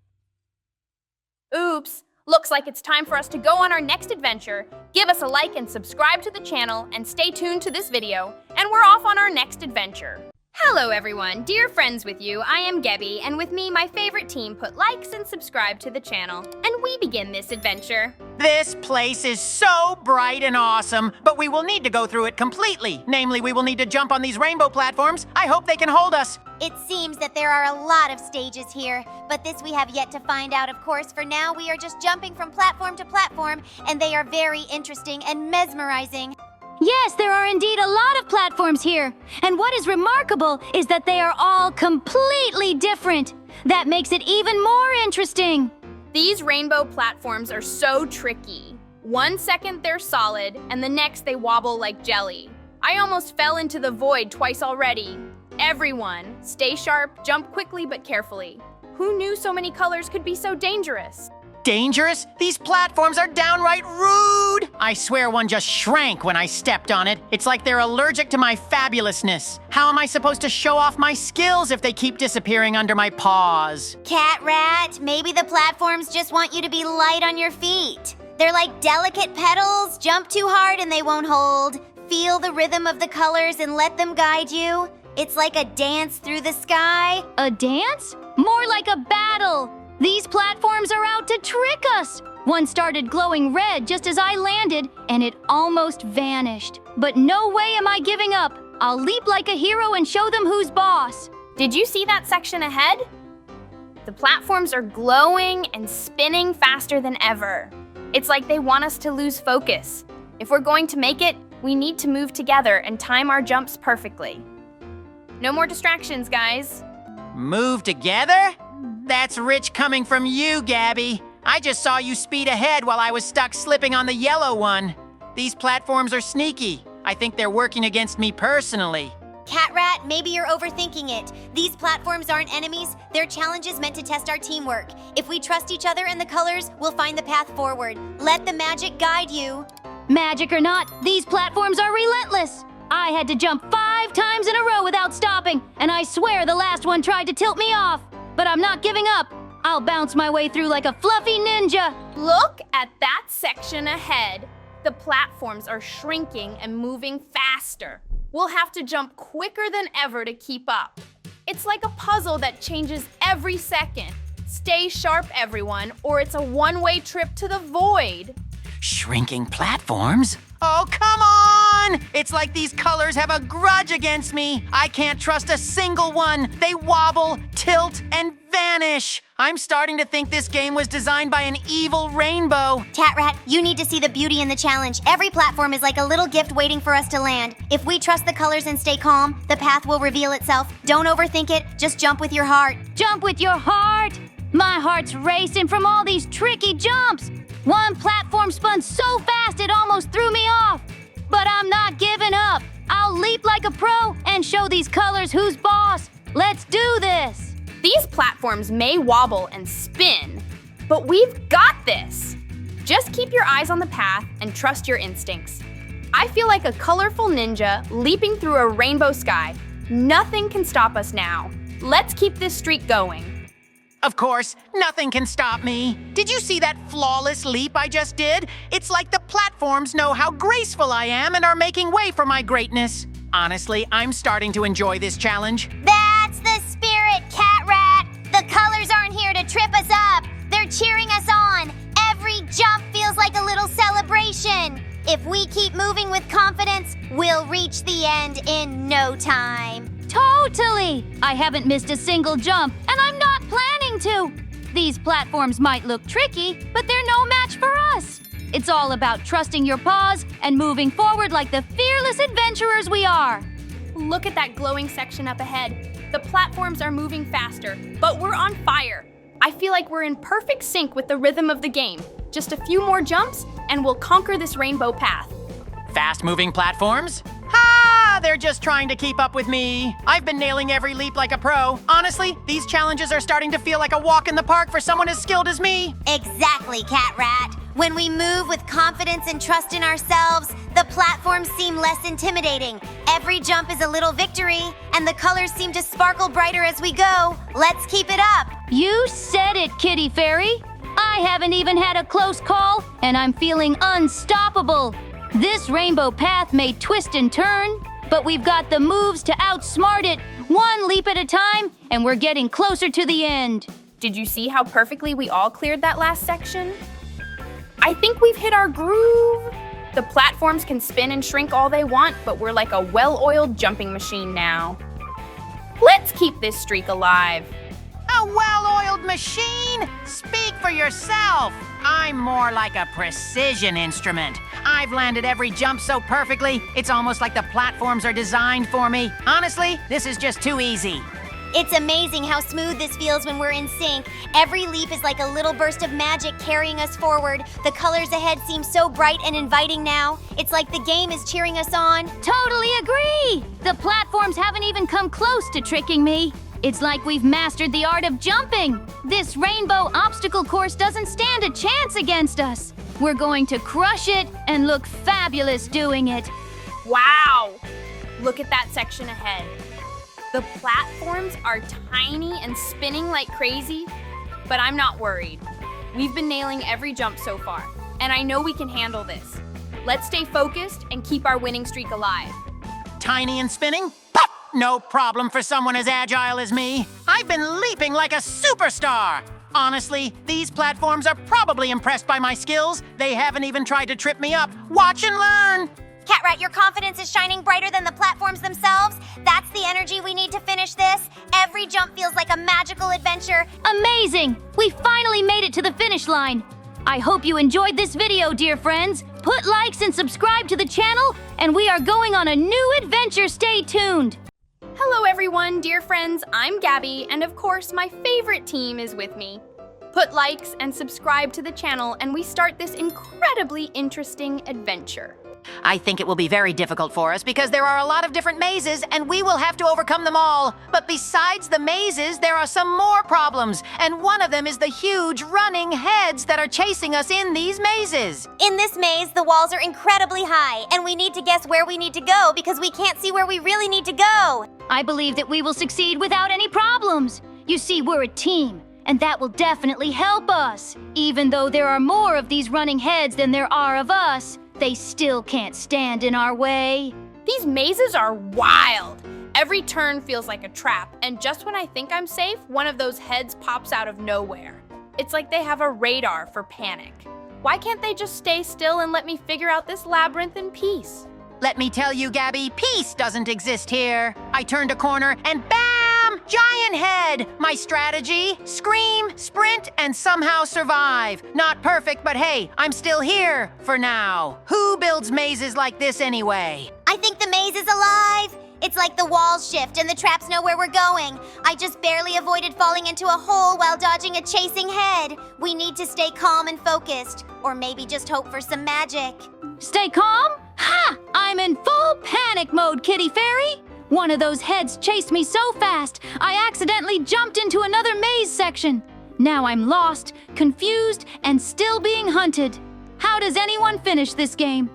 Oops, looks like it's time for us to go on our next adventure. Give us a like and subscribe to the channel and stay tuned to this video, and we're off on our next adventure. Hello everyone, dear friends with you, I am Gabby, and with me my favorite team put likes and subscribe to the channel, and we begin this adventure. This place is so bright and awesome, but we will need to go through it completely. Namely, we will need to jump on these rainbow platforms. I hope they can hold us. It seems that there are a lot of stages here, but this we have yet to find out, of course. For now, we are just jumping from platform to platform, and they are very interesting and mesmerizing. Yes, there are indeed a lot of platforms here. And what is remarkable is that they are all completely different. That makes it even more interesting. These rainbow platforms are so tricky. 1 second they're solid, and the next they wobble like jelly. I almost fell into the void twice already. Everyone, stay sharp, jump quickly but carefully. Who knew so many colors could be so dangerous? Dangerous? These platforms are downright rude! I swear one just shrank when I stepped on it. It's like they're allergic to my fabulousness. How am I supposed to show off my skills if they keep disappearing under my paws? CatRat, maybe the platforms just want you to be light on your feet. They're like delicate petals. Jump too hard and they won't hold. Feel the rhythm of the colors and let them guide you. It's like a dance through the sky. A dance? More like a battle. These platforms are out to trick us. One started glowing red just as I landed, and it almost vanished. But no way am I giving up. I'll leap like a hero and show them who's boss. Did you see that section ahead? The platforms are glowing and spinning faster than ever. It's like they want us to lose focus. If we're going to make it, we need to move together and time our jumps perfectly. No more distractions, guys. Move together? That's rich coming from you, Gabby. I just saw you speed ahead while I was stuck slipping on the yellow one. These platforms are sneaky. I think they're working against me personally. CatRat, maybe you're overthinking it. These platforms aren't enemies. They're challenges meant to test our teamwork. If we trust each other and the colors, we'll find the path forward. Let the magic guide you. Magic or not, these platforms are relentless. I had to jump 5 times in a row without stopping, and I swear the last one tried to tilt me off. But I'm not giving up. I'll bounce my way through like a fluffy ninja. Look at that section ahead. The platforms are shrinking and moving faster. We'll have to jump quicker than ever to keep up. It's like a puzzle that changes every second. Stay sharp, everyone, or it's a one-way trip to the void. Shrinking platforms? Oh, come on! one! It's like these colors have a grudge against me. I can't trust a single one. They wobble, tilt, and vanish. I'm starting to think this game was designed by an evil rainbow. CatRat, you need to see the beauty in the challenge. Every platform is like a little gift waiting for us to land. If we trust the colors and stay calm, the path will reveal itself. Don't overthink it, just jump with your heart. Jump with your heart! My heart's racing from all these tricky jumps. One platform spun so fast it almost threw me off. But I'm not giving up. I'll leap like a pro and show these colors who's boss. Let's do this! These platforms may wobble and spin, but we've got this. Just keep your eyes on the path and trust your instincts. I feel like a colorful ninja leaping through a rainbow sky. Nothing can stop us now. Let's keep this streak going. Of course, nothing can stop me. Did you see that flawless leap I just did? It's like the platforms know how graceful I am and are making way for my greatness. Honestly, I'm starting to enjoy this challenge. That's the spirit, CatRat! The colors aren't here to trip us up. They're cheering us on. Every jump feels like a little celebration. If we keep moving with confidence, we'll reach the end in no time. Totally! I haven't missed a single jump, and I'm not planning to. These platforms might look tricky, but they're no match for us. It's all about trusting your paws and moving forward like the fearless adventurers we are. Look at that glowing section up ahead. The platforms are moving faster, but we're on fire. I feel like we're in perfect sync with the rhythm of the game. Just a few more jumps, and we'll conquer this rainbow path. Fast-moving platforms? Ha! They're just trying to keep up with me. I've been nailing every leap like a pro. Honestly, these challenges are starting to feel like a walk in the park for someone as skilled as me. Exactly, CatRat. When we move with confidence and trust in ourselves, the platforms seem less intimidating. Every jump is a little victory, and the colors seem to sparkle brighter as we go. Let's keep it up. You said it, Kitty Fairy. I haven't even had a close call, and I'm feeling unstoppable. This rainbow path may twist and turn, but we've got the moves to outsmart it, one leap at a time, and we're getting closer to the end. Did you see how perfectly we all cleared that last section? I think we've hit our groove. The platforms can spin and shrink all they want, but we're like a well-oiled jumping machine now. Let's keep this streak alive. A well-oiled machine? Speak for yourself. I'm more like a precision instrument. I've landed every jump so perfectly, it's almost like the platforms are designed for me. Honestly, this is just too easy. It's amazing how smooth this feels when we're in sync. Every leap is like a little burst of magic carrying us forward. The colors ahead seem so bright and inviting now. It's like the game is cheering us on. Totally agree! The platforms haven't even come close to tricking me. It's like we've mastered the art of jumping. This rainbow obstacle course doesn't stand a chance against us. We're going to crush it and look fabulous doing it. Wow! Look at that section ahead. The platforms are tiny and spinning like crazy, but I'm not worried. We've been nailing every jump so far, and I know we can handle this. Let's stay focused and keep our winning streak alive. Tiny and spinning? Pop! No problem for someone as agile as me. I've been leaping like a superstar. Honestly, these platforms are probably impressed by my skills. They haven't even tried to trip me up. Watch and learn. CatRat, your confidence is shining brighter than the platforms themselves. That's the energy we need to finish this. Every jump feels like a magical adventure. Amazing! We finally made it to the finish line. I hope you enjoyed this video, dear friends. Put likes and subscribe to the channel, and we are going on a new adventure. Stay tuned. Hello everyone, dear friends, I'm Gabby, and of course my favorite team is with me. Put likes and subscribe to the channel, and we start this incredibly interesting adventure. I think it will be very difficult for us because there are a lot of different mazes and we will have to overcome them all. But besides the mazes, there are some more problems, and one of them is the huge running heads that are chasing us in these mazes. In this maze, the walls are incredibly high, and we need to guess where we need to go because we can't see where we really need to go. I believe that we will succeed without any problems. You see, we're a team, and that will definitely help us. Even though there are more of these running heads than there are of us, they still can't stand in our way. These mazes are wild. Every turn feels like a trap, and just when I think I'm safe, one of those heads pops out of nowhere. It's like they have a radar for panic. Why can't they just stay still and let me figure out this labyrinth in peace? Let me tell you, Gabby, peace doesn't exist here. I turned a corner and bam! Giant head! My strategy? Scream, sprint, and somehow survive. Not perfect, but hey, I'm still here for now. Who builds mazes like this anyway? I think the maze is alive. It's like the walls shift and the traps know where we're going. I just barely avoided falling into a hole while dodging a chasing head. We need to stay calm and focused, or maybe just hope for some magic. Stay calm? Ha! I'm in full panic mode, Kitty Fairy! One of those heads chased me so fast, I accidentally jumped into another maze section. Now I'm lost, confused, and still being hunted. How does anyone finish this game?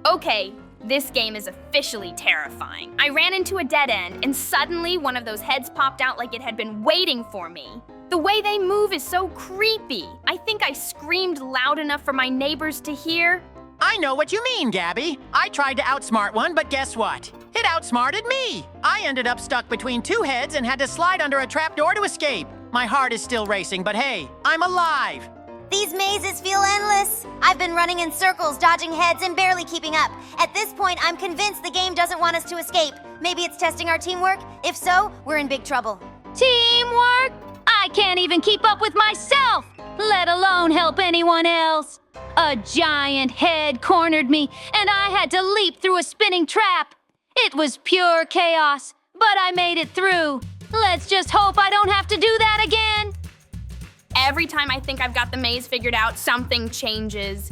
Okay, this game is officially terrifying. I ran into a dead end, and suddenly one of those heads popped out like it had been waiting for me. The way they move is so creepy. I think I screamed loud enough for my neighbors to hear. I know what you mean, Gabby. I tried to outsmart one, but guess what? It outsmarted me. I ended up stuck between two heads and had to slide under a trapdoor to escape. My heart is still racing, but hey, I'm alive. These mazes feel endless. I've been running in circles, dodging heads, and barely keeping up. At this point, I'm convinced the game doesn't want us to escape. Maybe it's testing our teamwork? If so, we're in big trouble. Teamwork? I can't even keep up with myself, let alone help anyone else. A giant head cornered me, and I had to leap through a spinning trap. It was pure chaos, but I made it through. Let's just hope I don't have to do that again. Every time I think I've got the maze figured out, something changes.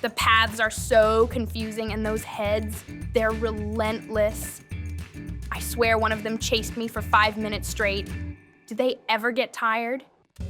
The paths are so confusing, and those heads, they're relentless. I swear one of them chased me for 5 minutes straight. Do they ever get tired?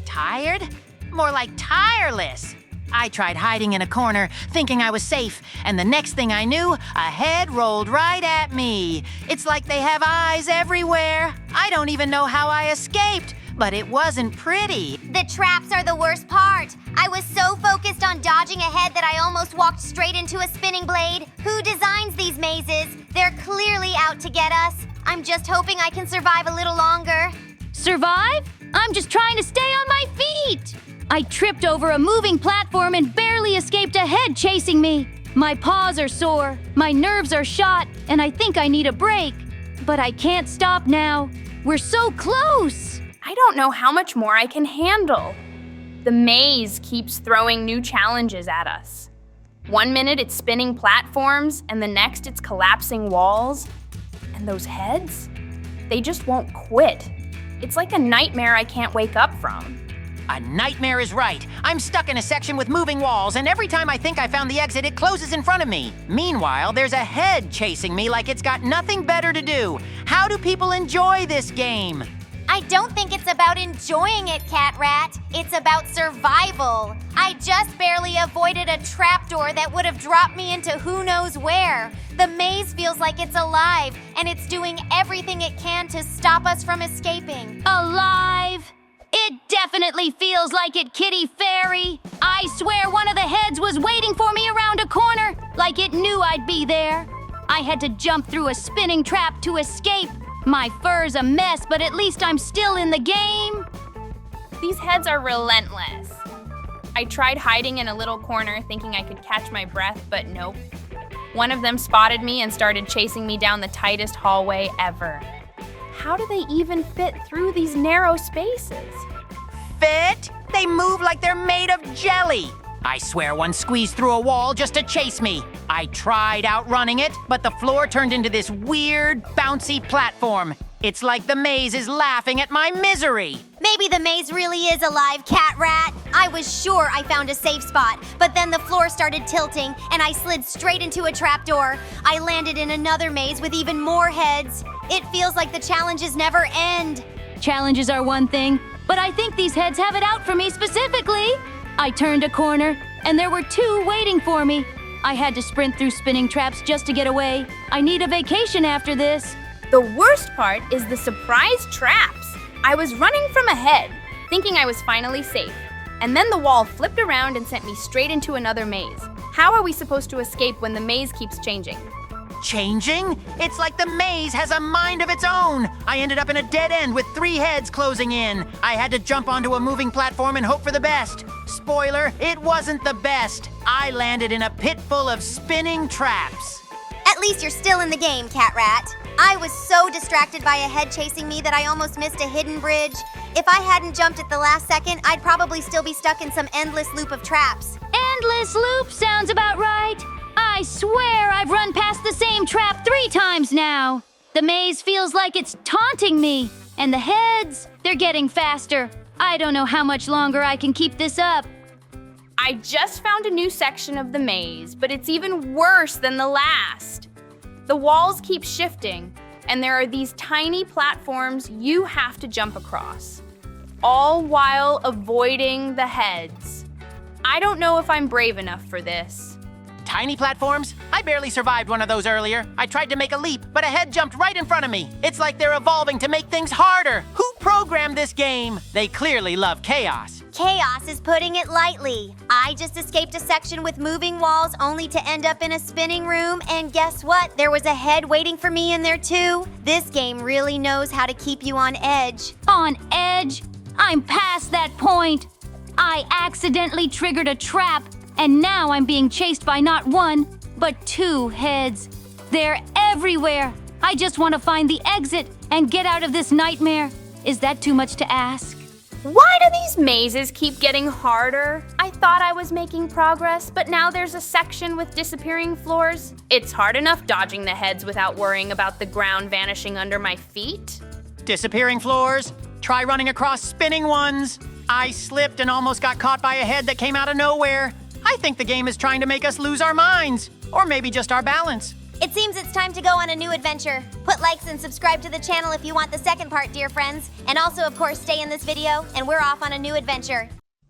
Tired? More like tireless. I tried hiding in a corner, thinking I was safe, and the next thing I knew, a head rolled right at me. It's like they have eyes everywhere. I don't even know how I escaped, but it wasn't pretty. The traps are the worst part. I was so focused on dodging a head that I almost walked straight into a spinning blade. Who designs these mazes? They're clearly out to get us. I'm just hoping I can survive a little longer. Survive? I'm just trying to stay on my feet. I tripped over a moving platform and barely escaped a head chasing me. My paws are sore, my nerves are shot, and I think I need a break. But I can't stop now. We're so close. I don't know how much more I can handle. The maze keeps throwing new challenges at us. 1 minute it's spinning platforms, and the next it's collapsing walls. And those heads? They just won't quit. It's like a nightmare I can't wake up from. A nightmare is right. I'm stuck in a section with moving walls, and every time I think I found the exit, it closes in front of me. Meanwhile, there's a head chasing me like it's got nothing better to do. How do people enjoy this game? I don't think it's about enjoying it, CatRat. It's about survival. I just barely avoided a trapdoor that would have dropped me into who knows where. The maze feels like it's alive, and it's doing everything it can to stop us from escaping. Alive? It definitely feels like it, Kitty Fairy. I swear one of the heads was waiting for me around a corner, like it knew I'd be there. I had to jump through a spinning trap to escape. My fur's a mess, but at least I'm still in the game. These heads are relentless. I tried hiding in a little corner thinking I could catch my breath, but nope. One of them spotted me and started chasing me down the tightest hallway ever. How do they even fit through these narrow spaces? Fit? They move like they're made of jelly. I swear one squeezed through a wall just to chase me. I tried outrunning it, but the floor turned into this weird, bouncy platform. It's like the maze is laughing at my misery. Maybe the maze really is alive, CatRat. I was sure I found a safe spot, but then the floor started tilting and I slid straight into a trapdoor. I landed in another maze with even more heads. It feels like the challenges never end. Challenges are one thing, but I think these heads have it out for me specifically. I turned a corner, and there were two waiting for me. I had to sprint through spinning traps just to get away. I need a vacation after this. The worst part is the surprise traps. I was running from a head, thinking I was finally safe. And then the wall flipped around and sent me straight into another maze. How are we supposed to escape when the maze keeps changing? Changing? It's like the maze has a mind of its own. I ended up in a dead end with 3 heads closing in. I had to jump onto a moving platform and hope for the best. Spoiler, it wasn't the best. I landed in a pit full of spinning traps. At least you're still in the game, CatRat. I was so distracted by a head chasing me that I almost missed a hidden bridge. If I hadn't jumped at the last second, I'd probably still be stuck in some endless loop of traps. Endless loop sounds about right. I swear I've run past the same trap 3 times now. The maze feels like it's taunting me. And the heads, they're getting faster. I don't know how much longer I can keep this up. I just found a new section of the maze, but it's even worse than the last. The walls keep shifting, and there are these tiny platforms you have to jump across, all while avoiding the heads. I don't know if I'm brave enough for this. Tiny platforms? I barely survived one of those earlier. I tried to make a leap, but a head jumped right in front of me. It's like they're evolving to make things harder. Who programmed this game? They clearly love chaos. Chaos is putting it lightly. I just escaped a section with moving walls only to end up in a spinning room, and guess what? There was a head waiting for me in there too. This game really knows how to keep you on edge. On edge? I'm past that point. I accidentally triggered a trap, and now I'm being chased by not 1, but 2 heads. They're everywhere. I just want to find the exit and get out of this nightmare. Is that too much to ask? Why do these mazes keep getting harder? I thought I was making progress, but now there's a section with disappearing floors. It's hard enough dodging the heads without worrying about the ground vanishing under my feet. Disappearing floors? Try running across spinning ones. I slipped and almost got caught by a head that came out of nowhere. I think the game is trying to make us lose our minds, or maybe just our balance. It seems it's time to go on a new adventure. Put likes and subscribe to the channel if you want the second part, dear friends. And also, of course, stay in this video, and we're off on a new adventure.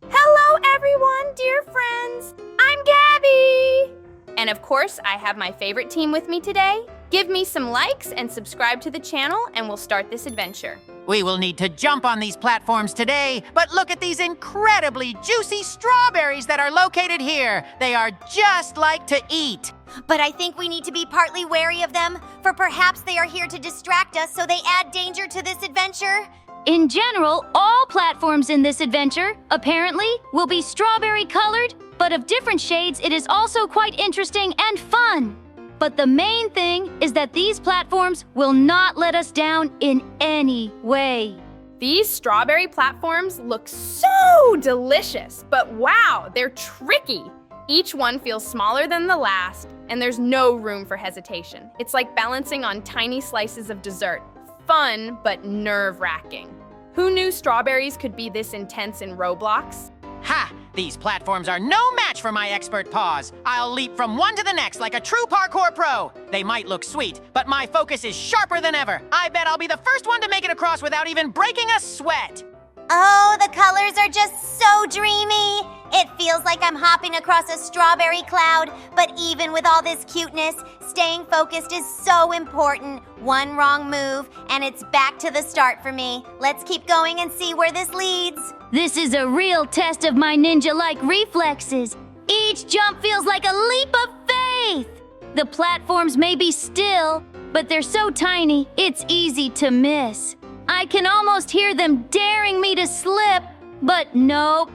Hello, everyone, dear friends. I'm Gabby. And of course, I have my favorite team with me today. Give me some likes and subscribe to the channel, and we'll start this adventure. We will need to jump on these platforms today, but look at these incredibly juicy strawberries that are located here. They are just like to eat. But I think we need to be partly wary of them, for perhaps they are here to distract us, so they add danger to this adventure. In general, all platforms in this adventure, apparently, will be strawberry colored, but of different shades, it is also quite interesting and fun. But the main thing is that these platforms will not let us down in any way. These strawberry platforms look so delicious, but wow, they're tricky. Each one feels smaller than the last, and there's no room for hesitation. It's like balancing on tiny slices of dessert. Fun, but nerve-wracking. Who knew strawberries could be this intense in Roblox? Ha! These platforms are no match for my expert paws. I'll leap from one to the next like a true parkour pro. They might look sweet, but my focus is sharper than ever. I bet I'll be the first one to make it across without even breaking a sweat. Oh, the colors are just so dreamy. It feels like I'm hopping across a strawberry cloud, but even with all this cuteness, staying focused is so important. One wrong move, and it's back to the start for me. Let's keep going and see where this leads. This is a real test of my ninja-like reflexes. Each jump feels like a leap of faith. The platforms may be still, but they're so tiny, it's easy to miss. I can almost hear them daring me to slip, but nope.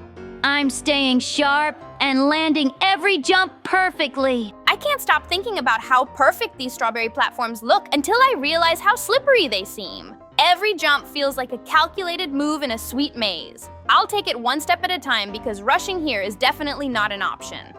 I'm staying sharp and landing every jump perfectly. I can't stop thinking about how perfect these strawberry platforms look until I realize how slippery they seem. Every jump feels like a calculated move in a sweet maze. I'll take it one step at a time because rushing here is definitely not an option.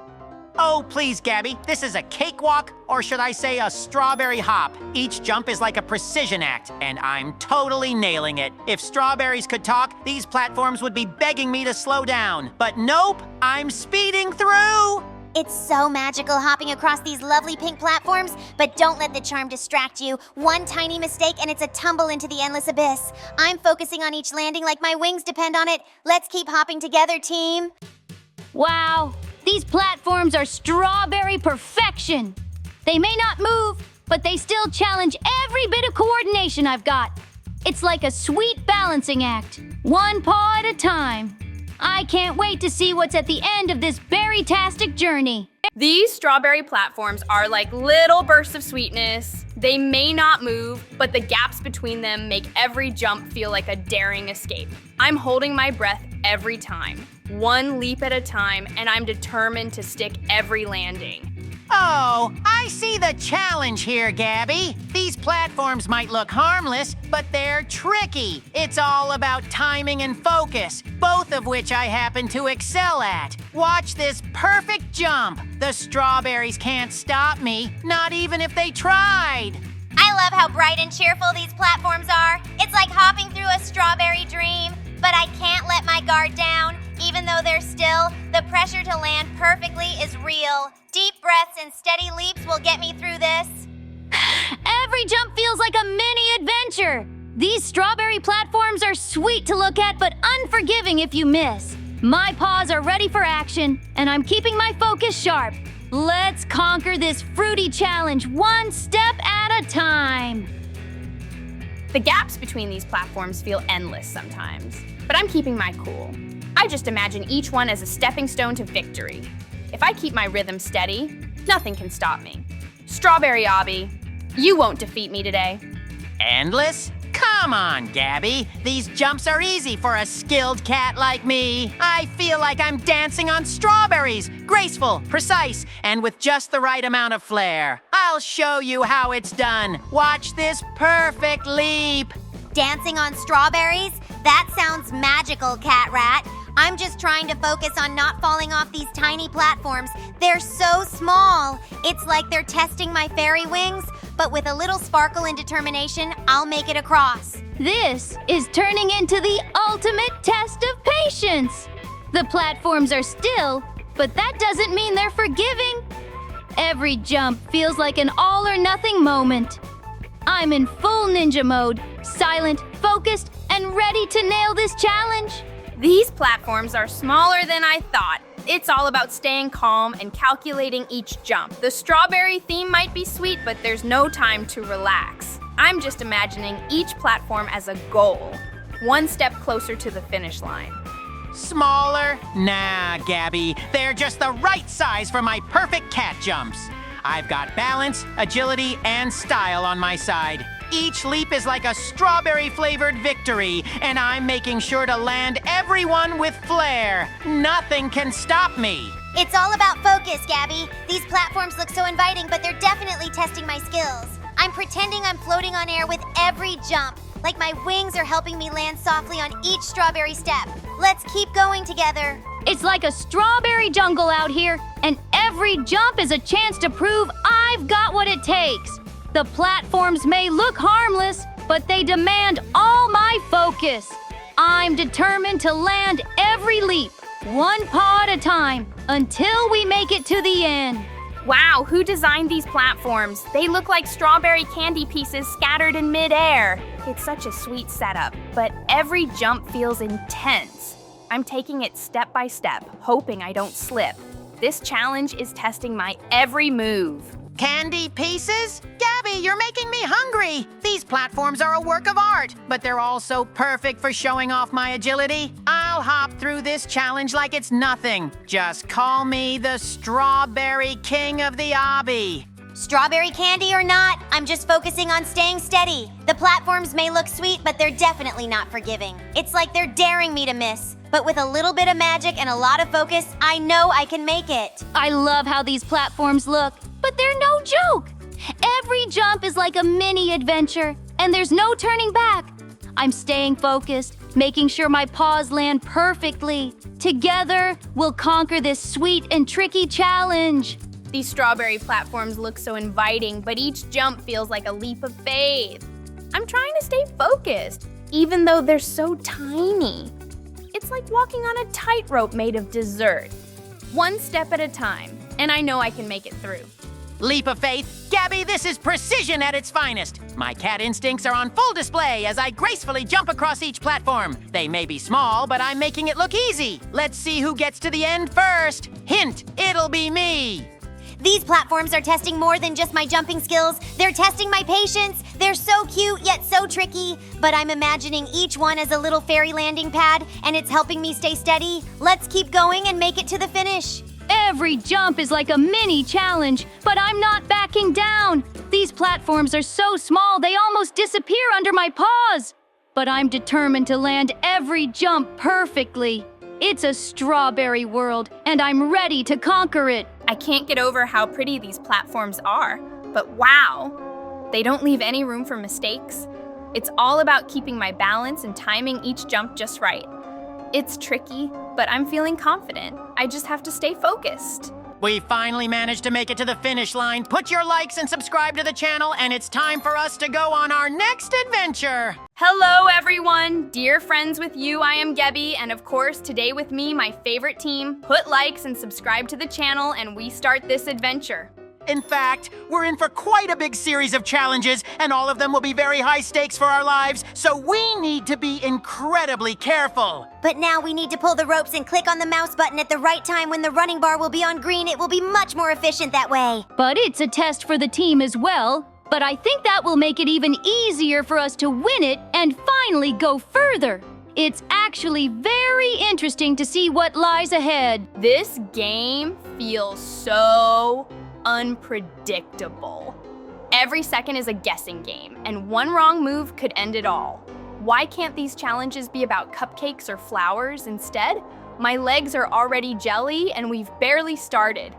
Oh, please, Gabby. This is a cakewalk, or should I say a strawberry hop. Each jump is like a precision act, and I'm totally nailing it. If strawberries could talk, these platforms would be begging me to slow down. But nope, I'm speeding through. It's so magical hopping across these lovely pink platforms, but don't let the charm distract you. One tiny mistake and it's a tumble into the endless abyss. I'm focusing on each landing like my wings depend on it. Let's keep hopping together, team. Wow, these platforms are strawberry perfection. They may not move, but they still challenge every bit of coordination I've got. It's like a sweet balancing act, one paw at a time. I can't wait to see what's at the end of this berry-tastic journey. These strawberry platforms are like little bursts of sweetness. They may not move, but the gaps between them make every jump feel like a daring escape. I'm holding my breath every time, one leap at a time, and I'm determined to stick every landing. Oh, I see the challenge here, Gabby. These platforms might look harmless, but they're tricky. It's all about timing and focus, both of which I happen to excel at. Watch this perfect jump. The strawberries can't stop me, not even if they tried. I love how bright and cheerful these platforms are. It's like hopping through a strawberry dream. But I can't let my guard down. Even though they're still, the pressure to land perfectly is real. Deep breaths and steady leaps will get me through this. Every jump feels like a mini adventure. These strawberry platforms are sweet to look at, but unforgiving if you miss. My paws are ready for action, and I'm keeping my focus sharp. Let's conquer this fruity challenge one step at a time. The gaps between these platforms feel endless sometimes, but I'm keeping my cool. I just imagine each one as a stepping stone to victory. If I keep my rhythm steady, nothing can stop me. Strawberry Obby, you won't defeat me today. Endless? Come on, Gabby. These jumps are easy for a skilled cat like me. I feel like I'm dancing on strawberries. Graceful, precise, and with just the right amount of flair. I'll show you how it's done. Watch this perfect leap. Dancing on strawberries? That sounds magical, CatRat. I'm just trying to focus on not falling off these tiny platforms. They're so small. It's like they're testing my fairy wings, but with a little sparkle and determination, I'll make it across. This is turning into the ultimate test of patience. The platforms are still, but that doesn't mean they're forgiving. Every jump feels like an all-or-nothing moment. I'm in full ninja mode, silent, focused, and ready to nail this challenge. These platforms are smaller than I thought. It's all about staying calm and calculating each jump. The strawberry theme might be sweet, but there's no time to relax. I'm just imagining each platform as a goal, one step closer to the finish line. Smaller? Nah, Gabby. They're just the right size for my perfect cat jumps. I've got balance, agility, and style on my side. Each leap is like a strawberry-flavored victory, and I'm making sure to land everyone with flair. Nothing can stop me. It's all about focus, Gabby. These platforms look so inviting, but they're definitely testing my skills. I'm pretending I'm floating on air with every jump, like my wings are helping me land softly on each strawberry step. Let's keep going together. It's like a strawberry jungle out here, and every jump is a chance to prove I've got what it takes. The platforms may look harmless, but they demand all my focus. I'm determined to land every leap, one paw at a time, until we make it to the end. Wow, who designed these platforms? They look like strawberry candy pieces scattered in midair. It's such a sweet setup, but every jump feels intense. I'm taking it step by step, hoping I don't slip. This challenge is testing my every move. Candy pieces? Gabby, you're making me hungry. These platforms are a work of art, but they're also perfect for showing off my agility. I'll hop through this challenge like it's nothing. Just call me the Strawberry King of the Obby. Strawberry candy or not, I'm just focusing on staying steady. The platforms may look sweet, but they're definitely not forgiving. It's like they're daring me to miss. But with a little bit of magic and a lot of focus, I know I can make it. I love how these platforms look, but they're no joke. Every jump is like a mini adventure, and there's no turning back. I'm staying focused, making sure my paws land perfectly. Together, we'll conquer this sweet and tricky challenge. These strawberry platforms look so inviting, but each jump feels like a leap of faith. I'm trying to stay focused, even though they're so tiny. It's like walking on a tightrope made of dessert. One step at a time, and I know I can make it through. Leap of faith? Gabby, this is precision at its finest. My cat instincts are on full display as I gracefully jump across each platform. They may be small, but I'm making it look easy. Let's see who gets to the end first. Hint, it'll be me. These platforms are testing more than just my jumping skills. They're testing my patience. They're so cute, yet so tricky. But I'm imagining each one as a little fairy landing pad, and it's helping me stay steady. Let's keep going and make it to the finish. Every jump is like a mini challenge, but I'm not backing down. These platforms are so small they almost disappear under my paws. But I'm determined to land every jump perfectly. It's a strawberry world, and I'm ready to conquer it. I can't get over how pretty these platforms are, but wow, they don't leave any room for mistakes. It's all about keeping my balance and timing each jump just right. It's tricky, but I'm feeling confident. I just have to stay focused. We finally managed to make it to the finish line. Put your likes and subscribe to the channel, and it's time for us to go on our next adventure. Hello, everyone. Dear friends with you, I am Gabby, and of course, today with me, my favorite team. Put likes and subscribe to the channel, and we start this adventure. In fact, we're in for quite a big series of challenges, and all of them will be very high stakes for our lives, so we need to be incredibly careful. But now we need to pull the ropes and click on the mouse button at the right time when the running bar will be on green. It will be much more efficient that way. But it's a test for the team as well. But I think that will make it even easier for us to win it and finally go further. It's actually very interesting to see what lies ahead. This game feels so unpredictable. Every second is a guessing game, and one wrong move could end it all. Why can't these challenges be about cupcakes or flowers instead? My legs are already jelly, and we've barely started.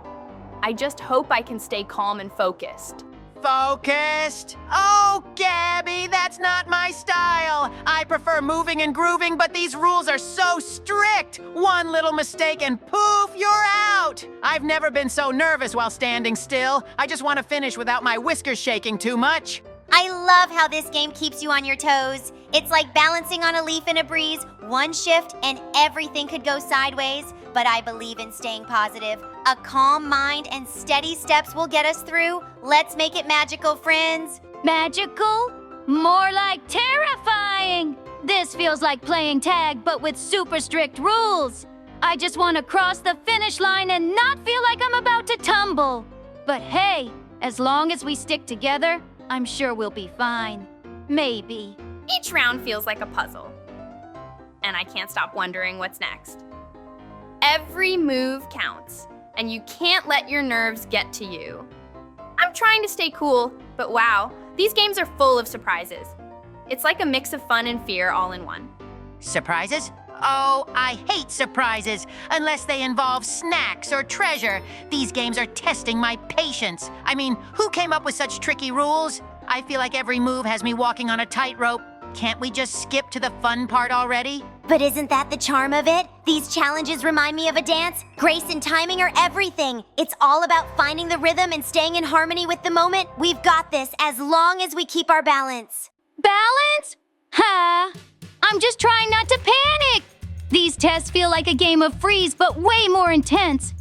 I just hope I can stay calm and focused. Focused? Oh, Gabby, that's not my style. I prefer moving and grooving, but these rules are so strict. One little mistake and poof, you're out. I've never been so nervous while standing still. I just want to finish without my whiskers shaking too much. I love how this game keeps you on your toes. It's like balancing on a leaf in a breeze. One shift and everything could go sideways, but I believe in staying positive. A calm mind and steady steps will get us through. Let's make it magical, friends. Magical? More like terrifying! This feels like playing tag, but with super strict rules. I just want to cross the finish line and not feel like I'm about to tumble. But hey, as long as we stick together, I'm sure we'll be fine. Maybe. Each round feels like a puzzle, and I can't stop wondering what's next. Every move counts, and you can't let your nerves get to you. I'm trying to stay cool, but wow, these games are full of surprises. It's like a mix of fun and fear all in one. Surprises? Oh, I hate surprises, unless they involve snacks or treasure. These games are testing my patience. I mean, who came up with such tricky rules? I feel like every move has me walking on a tightrope. Can't we just skip to the fun part already? But isn't that the charm of it? These challenges remind me of a dance. Grace and timing are everything. It's all about finding the rhythm and staying in harmony with the moment. We've got this as long as we keep our balance. Balance? Ha! I'm just trying not to panic! These tests feel like a game of freeze, but way more intense.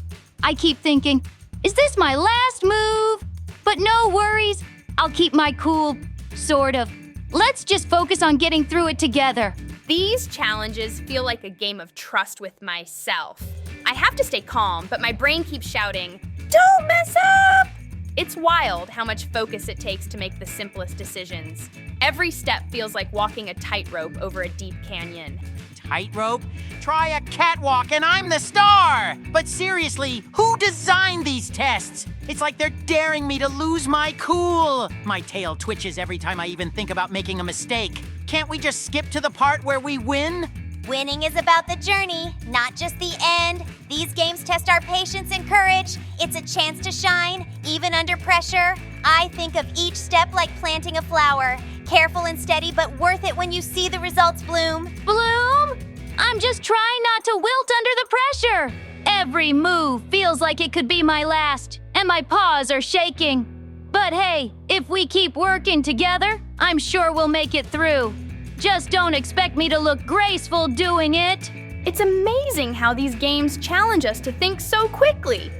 I keep thinking, is this my last move? But no worries, I'll keep my cool, sort of. Let's just focus on getting through it together. These challenges feel like a game of trust with myself. I have to stay calm, but my brain keeps shouting, "Don't mess up!" It's wild how much focus it takes to make the simplest decisions. Every step feels like walking a tightrope over a deep canyon. Tightrope? Try a catwalk and I'm the star! But seriously, who designed these tests? It's like they're daring me to lose my cool. My tail twitches every time I even think about making a mistake. Can't we just skip to the part where we win? Winning is about the journey, not just the end. These games test our patience and courage. It's a chance to shine, even under pressure. I think of each step like planting a flower. Careful and steady, but worth it when you see the results bloom. Bloom? I'm just trying not to wilt under the pressure. Every move feels like it could be my last, and my paws are shaking. But hey, if we keep working together, I'm sure we'll make it through. Just don't expect me to look graceful doing it. It's amazing how these games challenge us to think so quickly.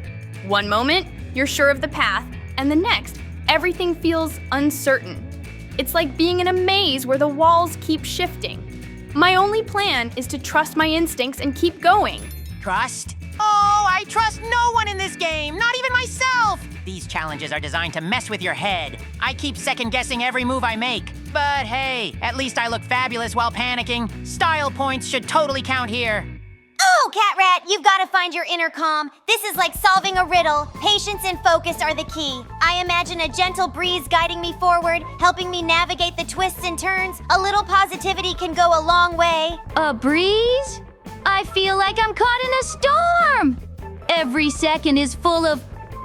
One moment, you're sure of the path, and the next, everything feels uncertain. It's like being in a maze where the walls keep shifting. My only plan is to trust my instincts and keep going. Trust? Oh, I trust no one in this game, not even myself! These challenges are designed to mess with your head. I keep second-guessing every move I make. But hey, at least I look fabulous while panicking. Style points should totally count here. Oh, CatRat, you've got to find your inner calm. This is like solving a riddle. Patience and focus are the key. I imagine a gentle breeze guiding me forward, helping me navigate the twists and turns. A little positivity can go a long way. A breeze? I feel like I'm caught in a storm! Every second is full of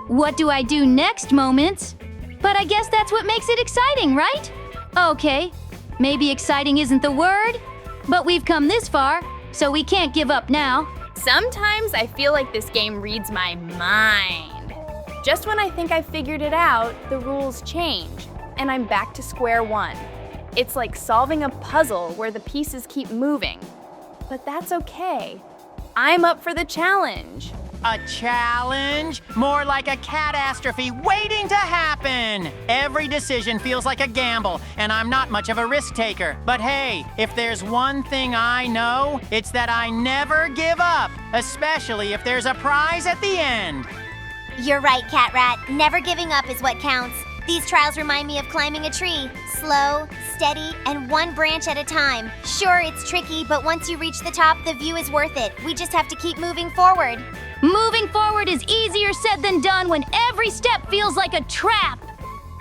what do I do next moments. But I guess that's what makes it exciting, right? Okay, maybe exciting isn't the word, but we've come this far, so we can't give up now. Sometimes I feel like this game reads my mind. Just when I think I figured it out, the rules change, and I'm back to square one. It's like solving a puzzle where the pieces keep moving. But that's okay. I'm up for the challenge. A challenge? More like a catastrophe waiting to happen! Every decision feels like a gamble, and I'm not much of a risk taker. But hey, if there's one thing I know, it's that I never give up, especially if there's a prize at the end. You're right, CatRat. Never giving up is what counts. These trials remind me of climbing a tree. Slow, steady, and one branch at a time. Sure, it's tricky, but once you reach the top, the view is worth it. We just have to keep moving forward. Moving forward is easier said than done when every step feels like a trap.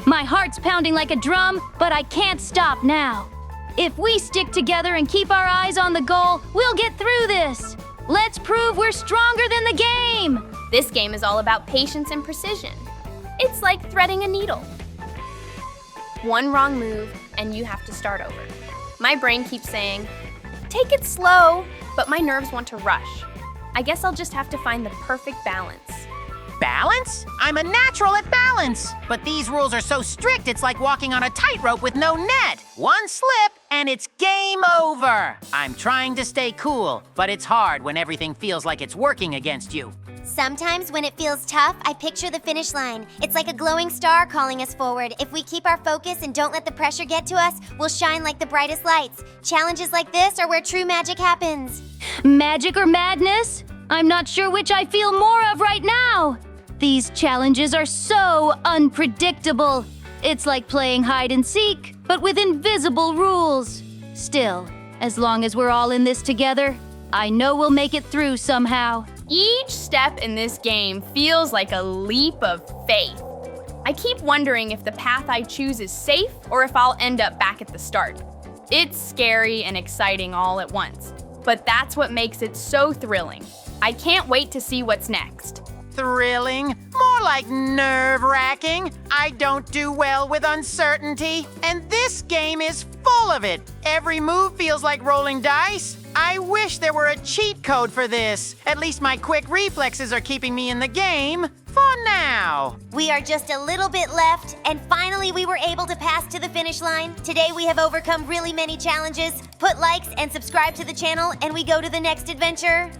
My heart's pounding like a drum, but I can't stop now. If we stick together and keep our eyes on the goal, we'll get through this. Let's prove we're stronger than the game. This game is all about patience and precision. It's like threading a needle. One wrong move, and you have to start over. My brain keeps saying, take it slow, but my nerves want to rush. I guess I'll just have to find the perfect balance. Balance? I'm a natural at balance. But these rules are so strict, it's like walking on a tightrope with no net. One slip, and it's game over. I'm trying to stay cool, but it's hard when everything feels like it's working against you. Sometimes when it feels tough, I picture the finish line. It's like a glowing star calling us forward. If we keep our focus and don't let the pressure get to us, we'll shine like the brightest lights. Challenges like this are where true magic happens. Magic or madness? I'm not sure which I feel more of right now. These challenges are so unpredictable. It's like playing hide and seek, but with invisible rules. Still, as long as we're all in this together, I know we'll make it through somehow. Each step in this game feels like a leap of faith. I keep wondering if the path I choose is safe or if I'll end up back at the start. It's scary and exciting all at once, but that's what makes it so thrilling. I can't wait to see what's next. Thrilling? More like nerve-wracking. I don't do well with uncertainty, and this game is full of it. Every move feels like rolling dice. I wish there were a cheat code for this. At least my quick reflexes are keeping me in the game for now. We are just a little bit left, and finally we were able to pass to the finish line. Today we have overcome really many challenges. Put likes and subscribe to the channel, and we go to the next adventure.